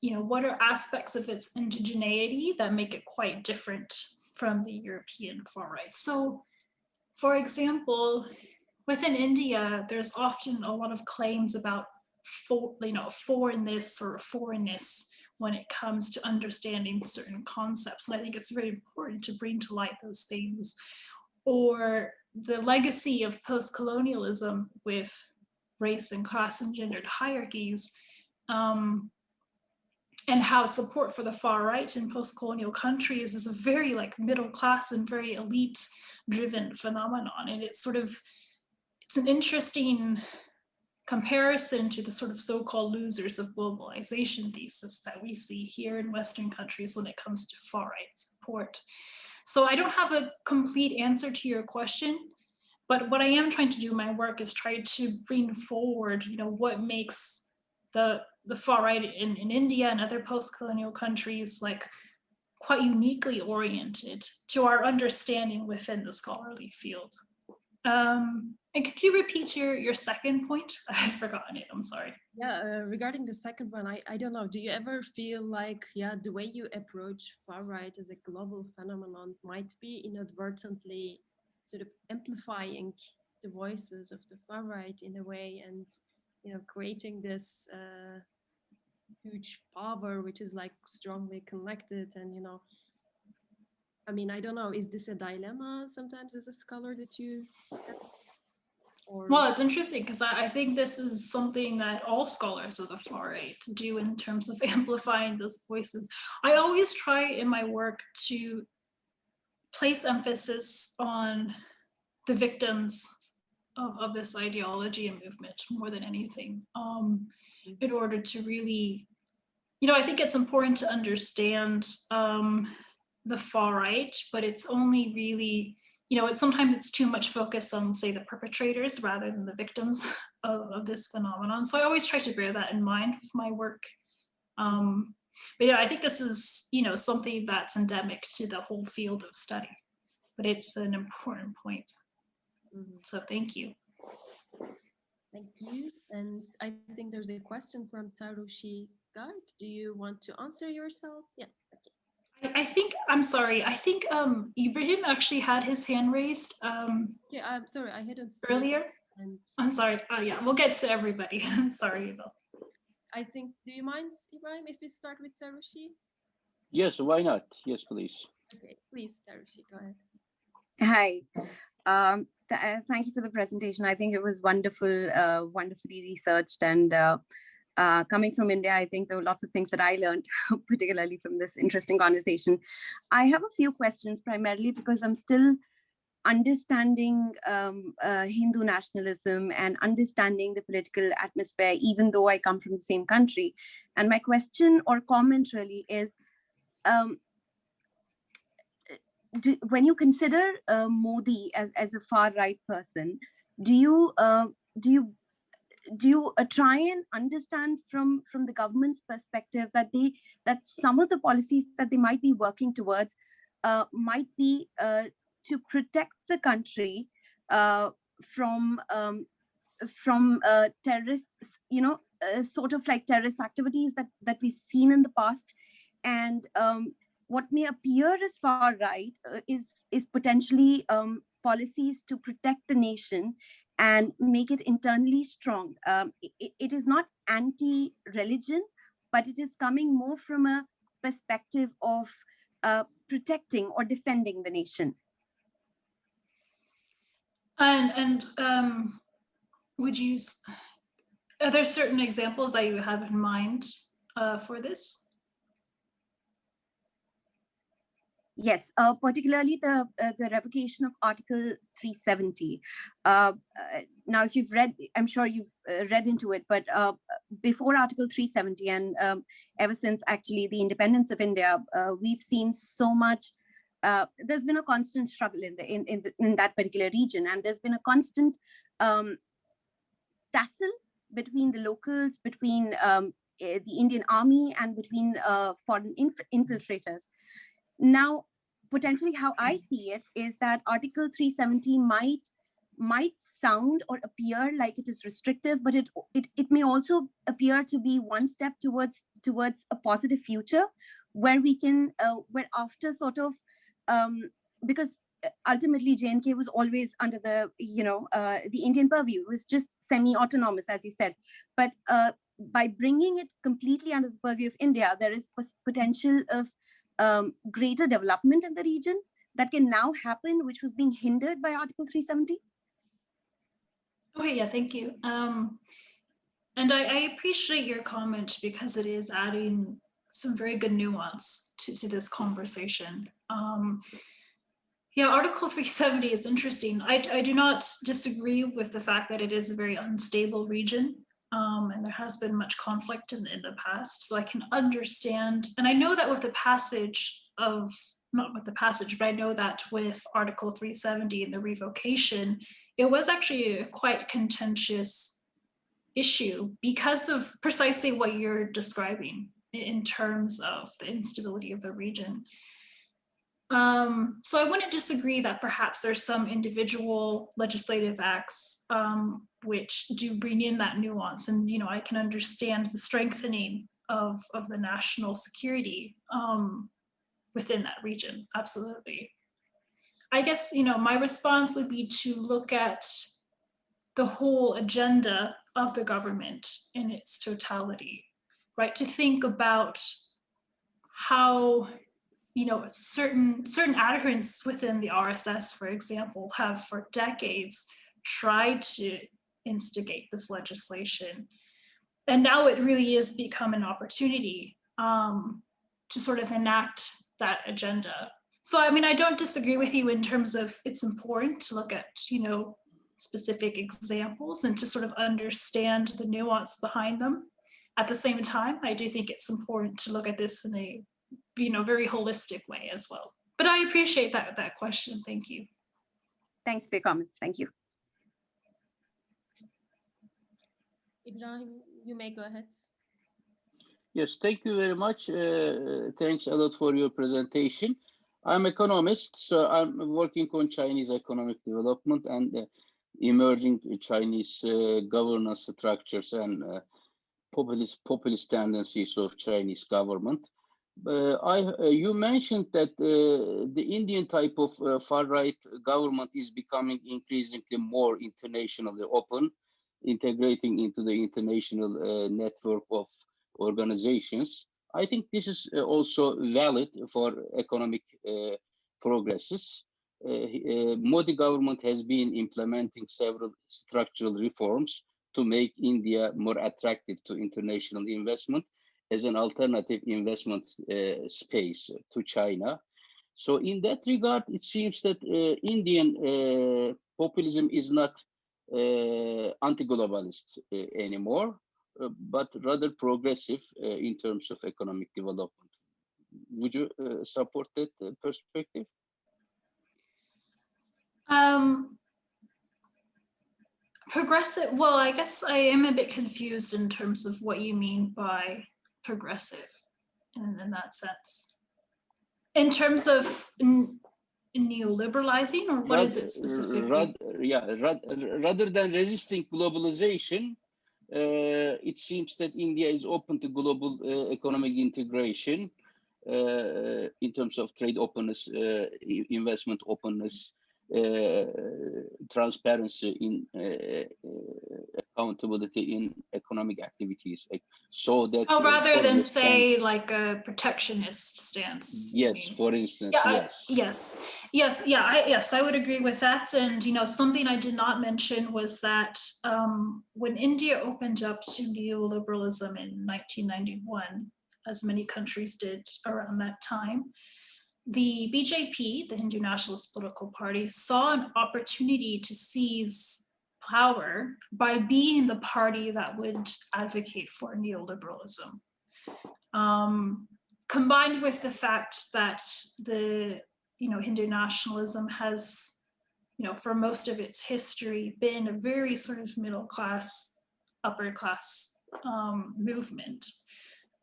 [SPEAKER 2] what are aspects of its indigeneity that make it quite different from the European far right. So, for example, within India, there's often a lot of claims about foreignness or foreignness when it comes to understanding certain concepts. And I think it's very important to bring to light those things. Or the legacy of post-colonialism with race and class and gendered hierarchies, and how support for the far right in post-colonial countries is a very like middle class and very elite driven phenomenon. And it's an interesting comparison to the sort of so-called losers of globalization thesis that we see here in Western countries when it comes to far right support. So I don't have a complete answer to your question, but what I am trying to do in my work is try to bring forward, what makes the far right in India and other post-colonial countries like quite uniquely oriented to our understanding within the scholarly field. And could you repeat your second point? I've forgotten it, I'm sorry.
[SPEAKER 1] Yeah, regarding the second one, I don't know. Do you ever feel like, yeah, the way you approach far right as a global phenomenon might be inadvertently sort of amplifying the voices of the far right in a way, and creating this huge power which is like strongly connected? And I mean, I don't know, is this a dilemma sometimes as a scholar that you have?
[SPEAKER 2] Well, it's interesting because I think this is something that all scholars of the far right do in terms of amplifying those voices. I always try in my work to place emphasis on the victims of this ideology and movement more than anything, in order to really, I think it's important to understand the far right, but it's only really sometimes it's too much focus on, say, the perpetrators rather than the victims of this phenomenon. So I always try to bear that in mind with my work. But yeah, I think this is, something that's endemic to the whole field of study, but it's an important point. So thank you.
[SPEAKER 1] Thank you. And I think there's a question from Tarushi Garg. Do you want to answer yourself? Yeah. Okay.
[SPEAKER 2] I'm sorry. I think Ibrahim actually had his hand raised
[SPEAKER 1] Yeah, I'm sorry, I hadn't seen
[SPEAKER 2] earlier.
[SPEAKER 1] it, and
[SPEAKER 2] I'm sorry. Yeah, we'll get to everybody. Sorry about that.
[SPEAKER 1] I think, do you mind, Ibrahim, if we start with Tarushi?
[SPEAKER 3] Yes, why not? Yes, please.
[SPEAKER 1] Okay, please, Tarushi, go ahead.
[SPEAKER 4] Hi. Thank you for the presentation. I think it was wonderful, wonderfully researched. And coming from India, I think there were lots of things that I learned, particularly from this interesting conversation. I have a few questions, primarily because I'm still understanding Hindu nationalism and understanding the political atmosphere, even though I come from the same country. And my question or comment really is, when you consider Modi as a far right person, do you try and understand from the government's perspective that some of the policies that they might be working towards might be to protect the country from terrorists, sort of like terrorist activities that we've seen in the past, and what may appear as far right is potentially policies to protect the nation and make it internally strong. It is not anti-religion, but it is coming more from a perspective of protecting or defending the nation.
[SPEAKER 2] And are there certain examples that you have in mind for this?
[SPEAKER 4] Yes, particularly the revocation of Article 370. Now, if you've read, I'm sure you've read into it, but before Article 370 and ever since actually the independence of India, we've seen so much. There's been a constant struggle in that particular region, and there's been a constant tussle between the locals, between the Indian army, and between foreign infiltrators. Now, potentially how I see it is that Article 370 might sound or appear like it is restrictive, but it may also appear to be one step towards a positive future where we can, where after sort of, because ultimately J&K was always under the Indian purview. It was just semi-autonomous, as you said, but by bringing it completely under the purview of India, there is potential of greater development in the region that can now happen, which was being hindered by Article 370.
[SPEAKER 2] Okay, yeah, thank you. And I appreciate your comment because it is adding some very good nuance to this conversation. Yeah, Article 370 is interesting. I do not disagree with the fact that it is a very unstable region, and there has been much conflict in the past. So I can understand, and I know that with the passage of, not with the passage, but I know that with Article 370 and the revocation, it was actually a quite contentious issue because of precisely what you're describing in terms of the instability of the region. So I wouldn't disagree that perhaps there's some individual legislative acts which do bring in that nuance, and I can understand the strengthening of the national security within that region. Absolutely. I guess my response would be to look at the whole agenda of the government in its totality, right? To think about how certain adherents within the RSS, for example, have for decades tried to instigate this legislation. And now it really is become an opportunity to sort of enact that agenda. So, I mean, I don't disagree with you in terms of it's important to look at, specific examples and to sort of understand the nuance behind them. At the same time, I do think it's important to look at this in a very holistic way as well. But I appreciate that question. Thank you.
[SPEAKER 4] Thanks for your comments. Thank you.
[SPEAKER 1] Ibrahim, you may go ahead.
[SPEAKER 3] Yes, thank you very much. Thanks a lot for your presentation. I'm economist, so I'm working on Chinese economic development and emerging Chinese governance structures and populist tendencies of Chinese government. You mentioned that the Indian type of far-right government is becoming increasingly more internationally open, integrating into the international network of organizations. I think this is also valid for economic progresses. Modi government has been implementing several structural reforms to make India more attractive to international investment as an alternative investment space to China. So in that regard, it seems that Indian populism is not anti-globalist anymore, but rather progressive in terms of economic development. Would you support that perspective?
[SPEAKER 2] Progressive, well, I guess I am a bit confused in terms of what you mean by progressive in that sense. In terms of neoliberalizing, or what is it specifically?
[SPEAKER 3] Rather than resisting globalization, it seems that India is open to global economic integration in terms of trade openness, investment openness, transparency in accountability in economic activities, so that
[SPEAKER 2] rather than say like a protectionist stance.
[SPEAKER 3] Yes, for instance.
[SPEAKER 2] Yes, I would agree with that. And something I did not mention was that when India opened up to neoliberalism in 1991, as many countries did around that time, the BJP, the Hindu Nationalist Political Party, saw an opportunity to seize power by being the party that would advocate for neoliberalism. Combined with the fact that the Hindu nationalism has, for most of its history, been a very sort of middle class, upper class movement.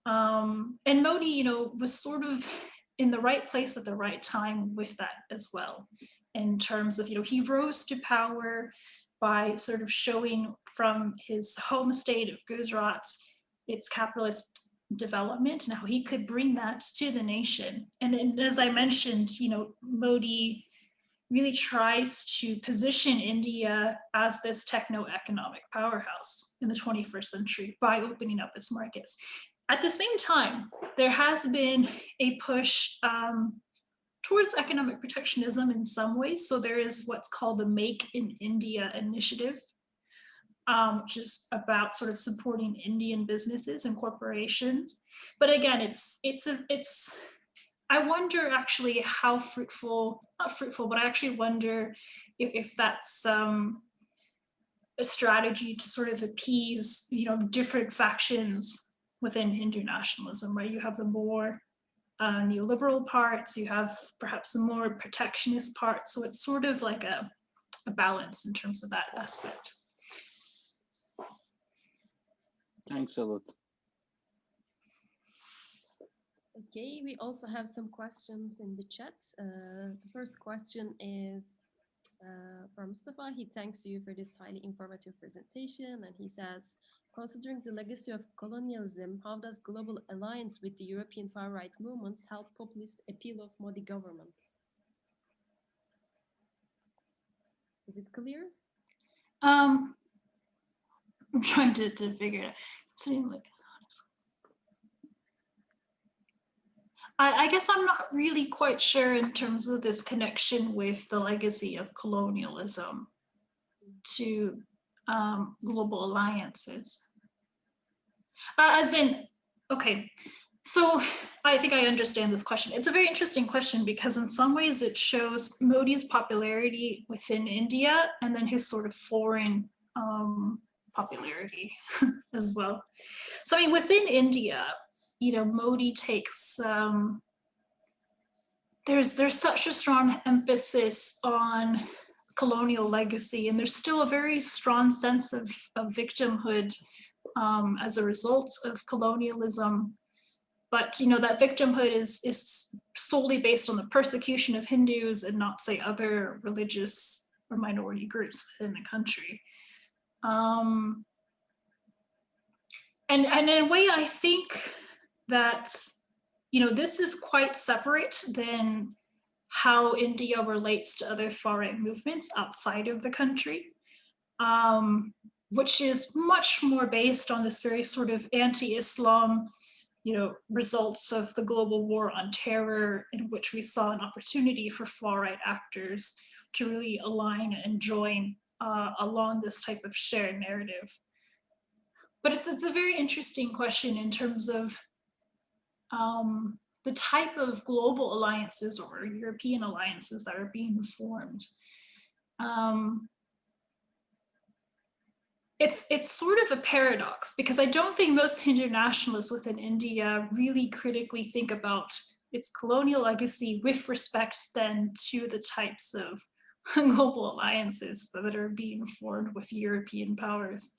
[SPEAKER 2] And Modi, was sort of in the right place at the right time with that as well, in terms of, he rose to power by sort of showing from his home state of Gujarat its capitalist development and how he could bring that to the nation. And as I mentioned, Modi really tries to position India as this techno-economic powerhouse in the 21st century by opening up its markets. At the same time, there has been a push towards economic protectionism in some ways. So there is what's called the Make in India initiative, which is about sort of supporting Indian businesses and corporations. But again, I wonder actually how not fruitful, but I actually wonder if that's a strategy to sort of appease, different factions within Hindu nationalism, right? You have the more neoliberal parts, you have perhaps the more protectionist parts. So it's sort of like a balance in terms of that aspect.
[SPEAKER 3] Thanks a lot.
[SPEAKER 1] Okay, we also have some questions in the chat. The first question is from Mustafa. He thanks you for this highly informative presentation, and he says, considering the legacy of colonialism, how does global alliance with the European far-right movements help populist appeal of Modi government? Is it clear?
[SPEAKER 2] I'm trying to figure it out. I guess I'm not really quite sure in terms of this connection with the legacy of colonialism to global alliances. As in, okay, so I think I understand this question. It's a very interesting question because in some ways it shows Modi's popularity within India and then his sort of foreign popularity as well. So I mean, within India, Modi takes, there's such a strong emphasis on colonial legacy, and there's still a very strong sense of victimhood as a result of colonialism. But that victimhood is solely based on the persecution of Hindus and not, say, other religious or minority groups within the country. And in a way, I think that this is quite separate than how India relates to other far-right movements outside of the country, which is much more based on this very sort of anti-Islam, results of the global war on terror, in which we saw an opportunity for far-right actors to really align and join along this type of shared narrative. But it's a very interesting question in terms of the type of global alliances or European alliances that are being formed. It's sort of a paradox, because I don't think most Hindu nationalists within India really critically think about its colonial legacy with respect then to the types of global alliances that are being formed with European powers.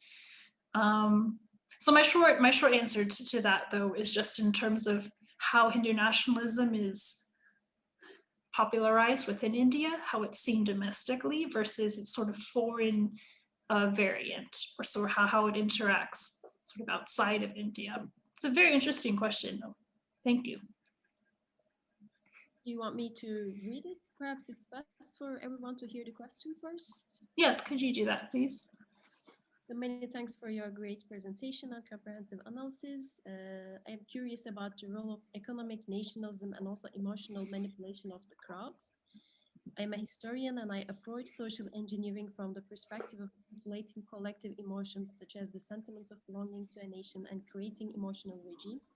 [SPEAKER 2] So my short answer to that, though, is just in terms of how Hindu nationalism is popularized within India, how it's seen domestically versus its sort of foreign variant, or sort of how it interacts sort of outside of India. It's a very interesting question, though. Thank you.
[SPEAKER 1] Do you want me to read it? Perhaps it's best for everyone to hear the question first.
[SPEAKER 2] Yes, could you do that, please?
[SPEAKER 1] So many thanks for your great presentation and comprehensive analysis. I am curious about the role of economic nationalism and also emotional manipulation of the crowds. I'm a historian and I approach social engineering from the perspective of manipulating collective emotions, such as the sentiment of belonging to a nation and creating emotional regimes.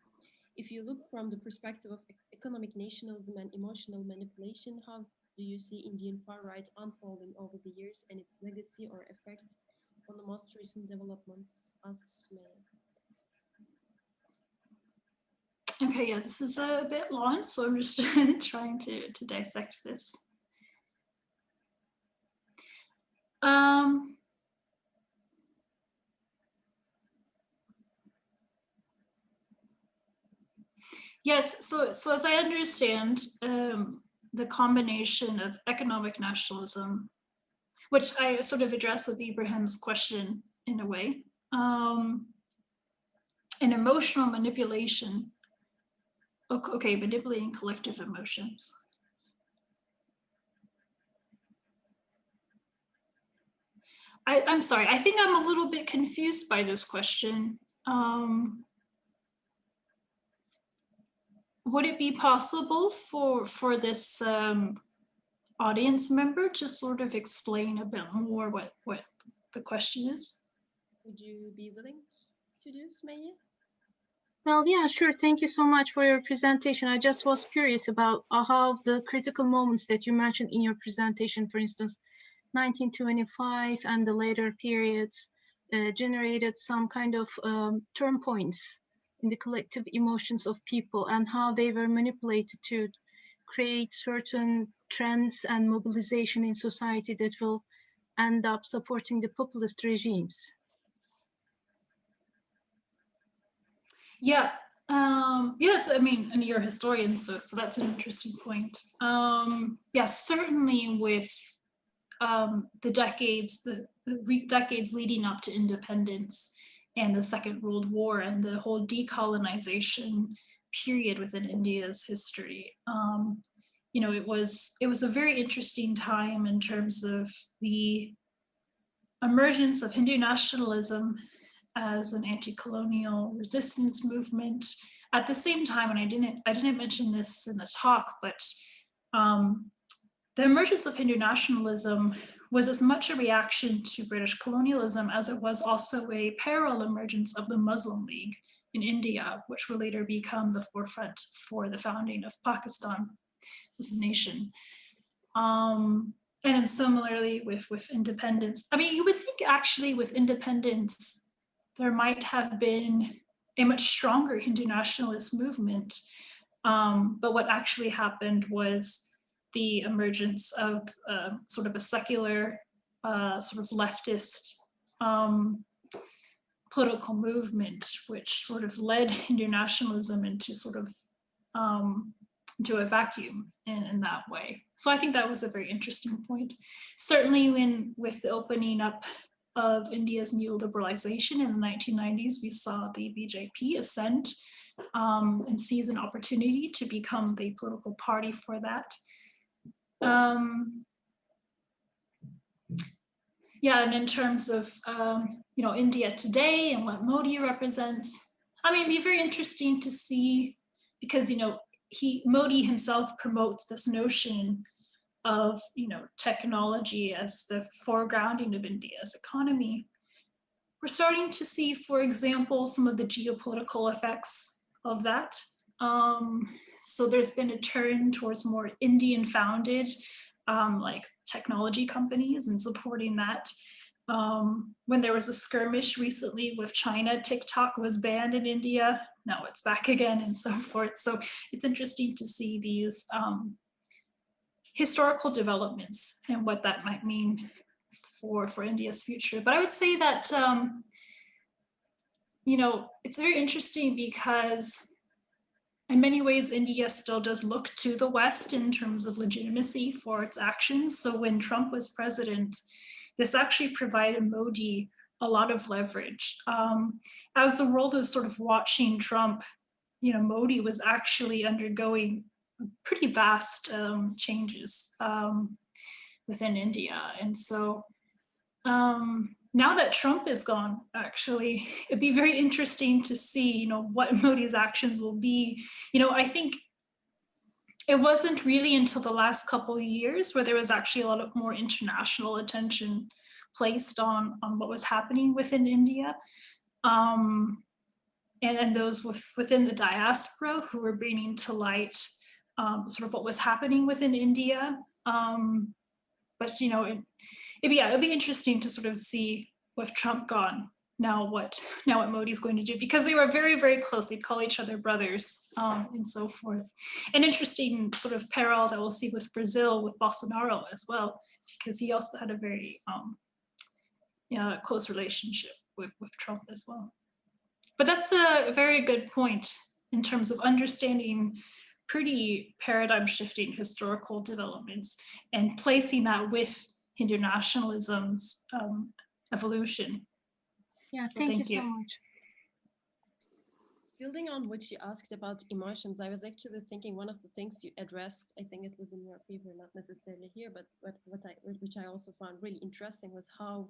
[SPEAKER 1] If you look from the perspective of economic nationalism and emotional manipulation, how do you see Indian far-right unfolding over the years and its legacy or effects on the most recent developments? Asks Sumaya.
[SPEAKER 2] Okay, yeah, this is a bit long, so I'm just trying to dissect this. Yes, so as I understand, the combination of economic nationalism, which I sort of address with Ibrahim's question in a way, and emotional manipulation. Okay, manipulating collective emotions. I'm sorry, I think I'm a little bit confused by this question. Would it be possible for this audience member to sort of explain a bit more what the question is?
[SPEAKER 1] Would you be willing to do, Sumaya?
[SPEAKER 5] Well, yeah, sure. Thank you so much for your presentation. I just was curious about how the critical moments that you mentioned in your presentation, for instance, 1925 and the later periods, generated some kind of turn points in the collective emotions of people and how they were manipulated to create certain trends and mobilization in society that will end up supporting the populist regimes.
[SPEAKER 2] Yeah, yes, I mean, and you're a historian, so that's an interesting point. Yeah, certainly with the decades leading up to independence and the Second World War and the whole decolonization period within India's history. It was a very interesting time in terms of the emergence of Hindu nationalism as an anti-colonial resistance movement. At the same time, and I didn't mention this in the talk, but the emergence of Hindu nationalism was as much a reaction to British colonialism as it was also a parallel emergence of the Muslim League in India, which would later become the forefront for the founding of Pakistan as a nation. And then similarly with independence, I mean, you would think actually with independence, there might have been a much stronger Hindu nationalist movement. But what actually happened was the emergence of sort of a secular, sort of leftist political movement, which sort of led Hindu nationalism into sort of into a vacuum in that way. So I think that was a very interesting point. Certainly with the opening up of India's neoliberalization in the 1990s, we saw the BJP ascend and seize an opportunity to become the political party for that. Yeah, and in terms of you know, India today and what Modi represents, I mean, it'd be very interesting to see, because you know, Modi himself promotes this notion of, you know, technology as the foregrounding of India's economy. We're starting to see, for example, some of the geopolitical effects of that. So there's been a turn towards more Indian-founded like technology companies and supporting that. When there was a skirmish recently with China, TikTok was banned in India. Now it's back again and so forth. So it's interesting to see these historical developments and what that might mean for India's future. But I would say that, you know, it's very interesting because in many ways, India still does look to the West in terms of legitimacy for its actions. So when Trump was president, this actually provided Modi a lot of leverage. As the world was sort of watching Trump, you know, Modi was actually undergoing pretty vast changes within India. And so now that Trump is gone, actually, it'd be very interesting to see, you know, what Modi's actions will be. You know, I think it wasn't really until the last couple of years where there was actually a lot of more international attention placed on what was happening within India. And those within the diaspora who were bringing to light sort of what was happening within India. But, you know, it'd be interesting to sort of see with Trump gone, now what Modi's going to do, because they were very, very close. They'd call each other brothers and so forth. An interesting sort of parallel that we'll see with Brazil, with Bolsonaro as well, because he also had a very close relationship with Trump as well. But that's a very good point in terms of understanding pretty paradigm shifting historical developments and placing that with Hindu nationalism's evolution.
[SPEAKER 5] Yeah,
[SPEAKER 2] So
[SPEAKER 5] thank you so much.
[SPEAKER 1] Building on what you asked about emotions, I was actually thinking one of the things you addressed, I think it was in your paper, not necessarily here, but which I also found really interesting was how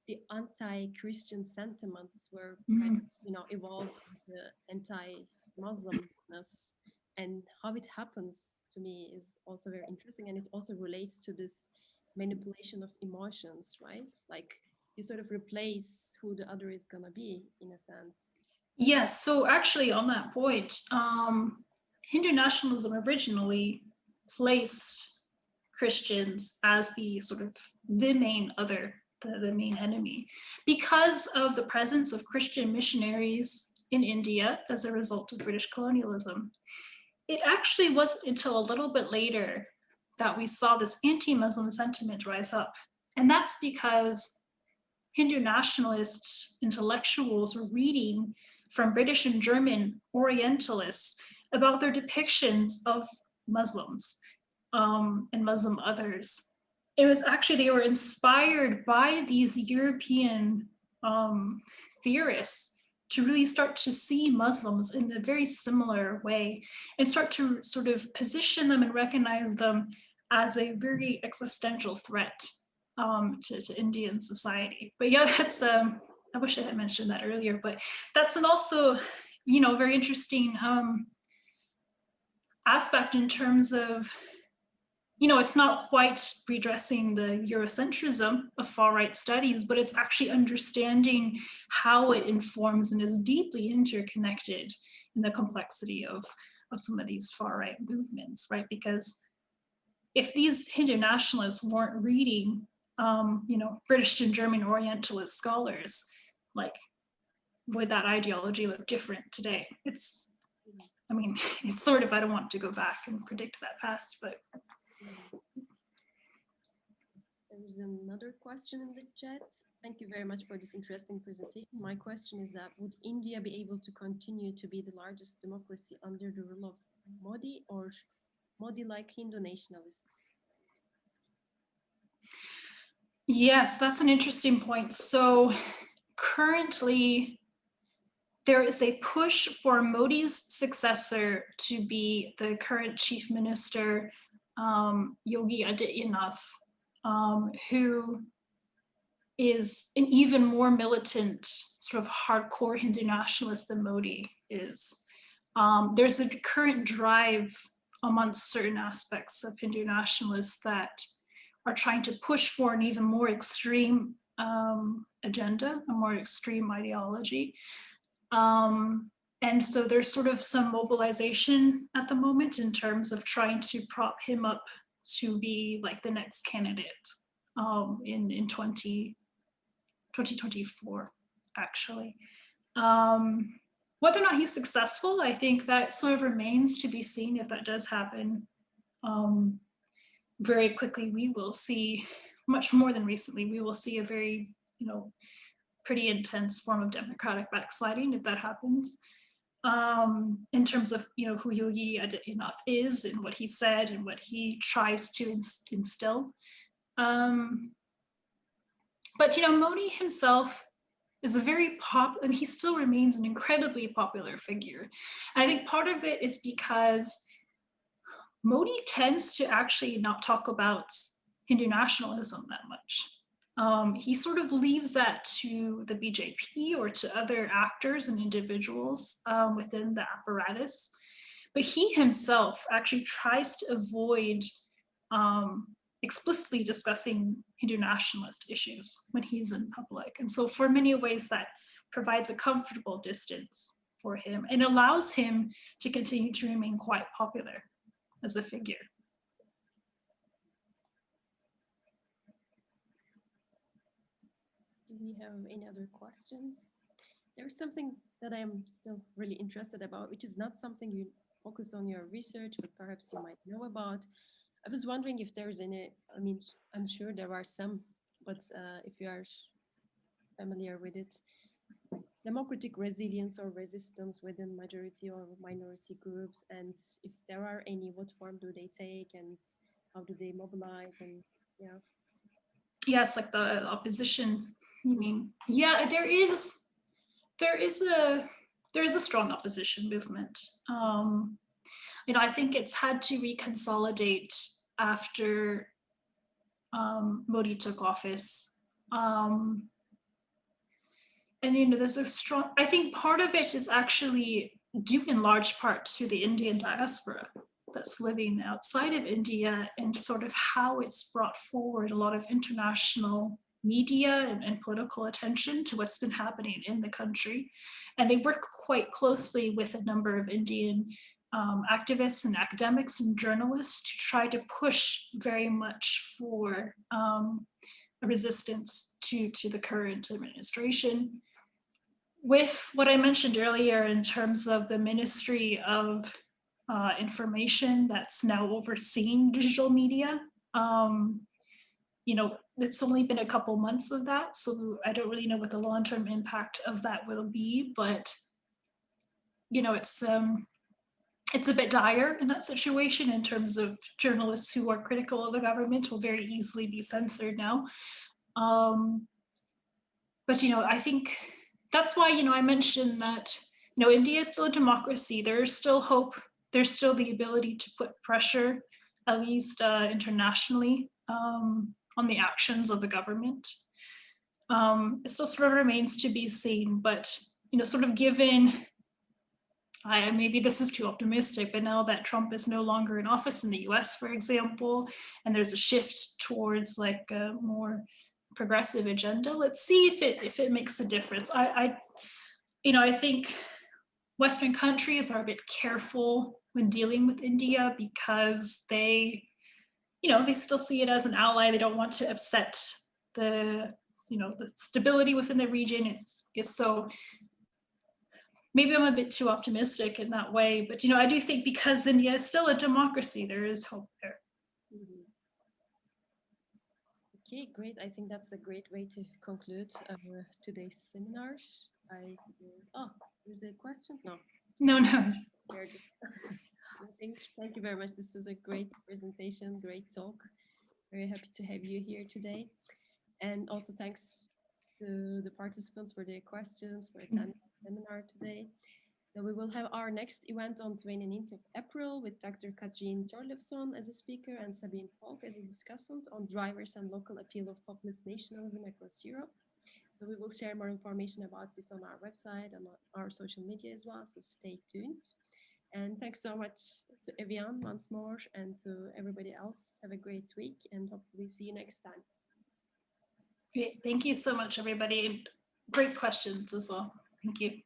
[SPEAKER 1] the anti-Christian sentiments were kind of, you know, evolved into anti-Muslimness, and how it happens to me is also very interesting, and it also relates to this manipulation of emotions, right? Like you sort of replace who the other is gonna be in a sense.
[SPEAKER 2] Yes, so actually on that point, Hindu nationalism originally placed Christians as the sort of the main other, the main enemy, because of the presence of Christian missionaries in India as a result of British colonialism. It actually wasn't until a little bit later that we saw this anti-Muslim sentiment rise up. And that's because Hindu nationalist intellectuals were reading from British and German Orientalists about their depictions of Muslims and Muslim others. It was actually, they were inspired by these European theorists to really start to see Muslims in a very similar way and start to sort of position them and recognize them as a very existential threat to Indian society. But yeah, that's, I wish I had mentioned that earlier, but that's an also, you know, very interesting aspect in terms of, you know, it's not quite redressing the Eurocentrism of far-right studies, but it's actually understanding how it informs and is deeply interconnected in the complexity of some of these far-right movements, right? Because if these Hindu nationalists weren't reading, you know, British and German Orientalist scholars, like, would that ideology look different today? It's, I mean, it's sort of, I don't want to go back and predict that past, but.
[SPEAKER 1] There is another question in the chat. Thank you very much for this interesting presentation. My question is that would India be able to continue to be the largest democracy under the rule of Modi or Modi-like Hindu nationalists?
[SPEAKER 2] Yes, that's an interesting point. So currently, there is a push for Modi's successor to be the current chief minister, Yogi Adityanath, who is an even more militant, sort of hardcore Hindu nationalist than Modi is. There's a current drive amongst certain aspects of Hindu nationalists that are trying to push for an even more extreme agenda, a more extreme ideology. And so there's sort of some mobilization at the moment in terms of trying to prop him up to be like the next candidate in 2024, actually. Whether or not he's successful, I think that sort of remains to be seen. If that does happen, very quickly, we will see, much more than recently, we will see a very, pretty intense form of democratic backsliding if that happens. In terms of, who Yogi Adityanath is and what he said and what he tries to instill. But, Modi himself is a very and he still remains an incredibly popular figure. And I think part of it is because Modi tends to actually not talk about Hindu nationalism that much. He sort of leaves that to the BJP or to other actors and individuals within the apparatus. But he himself actually tries to avoid explicitly discussing Hindu nationalist issues when he's in public. And so for many ways that provides a comfortable distance for him and allows him to continue to remain quite popular as a figure.
[SPEAKER 1] Do we have any other questions? There's something that I'm still really interested about, which is not something you focus on your research, but perhaps you might know about. I was wondering if there's any, I'm sure there are some, but if you are familiar with it, democratic resilience or resistance within majority or minority groups, and if there are any, what form do they take and how do they mobilize? And yeah.
[SPEAKER 2] Yes, like the opposition, you mean? Yeah, there is a strong opposition movement. I think it's had to reconsolidate after Modi took office. And there's a strong, I think part of it is actually due in large part to the Indian diaspora that's living outside of India and sort of how it's brought forward a lot of international media and political attention to what's been happening in the country. And they work quite closely with a number of Indian activists and academics and journalists to try to push very much for a resistance to the current administration. With what I mentioned earlier in terms of the Ministry of Information that's now overseeing digital media, it's only been a couple months of that, so I don't really know what the long-term impact of that will be, but it's a bit dire in that situation in terms of journalists who are critical of the government will very easily be censored now. But I think that's why I mentioned that India is still a democracy. There's still hope. There's still the ability to put pressure, at least internationally, on the actions of the government. It still sort of remains to be seen, but sort of given, maybe this is too optimistic, but now that Trump is no longer in office in the US, for example, and there's a shift towards like a more progressive agenda, let's see if it makes a difference. I think Western countries are a bit careful when dealing with India because they still see it as an ally. They don't want to upset the stability within the region. It's so, maybe I'm a bit too optimistic in that way, but I do think because India is still a democracy, there is hope there.
[SPEAKER 1] Mhm. Okay, great. I think that's a great way to conclude today's seminar. Oh, there's a question? No,
[SPEAKER 2] No, no.
[SPEAKER 1] we're just. Thank you very much. This was a great presentation, great talk. Very happy to have you here today. And also thanks to the participants for their questions, for attending the seminar today. So we will have our next event on 29th of April with Dr. Katrien Thorlefson as a speaker and Sabine Polk as a discussant on drivers and local appeal of populist nationalism across Europe. So we will share more information about this on our website and on our social media as well, so stay tuned. And thanks so much to Eviane once more and to everybody else. Have a great week and hopefully see you next time.
[SPEAKER 2] Great. Thank you so much, everybody. Great questions as well. Thank you.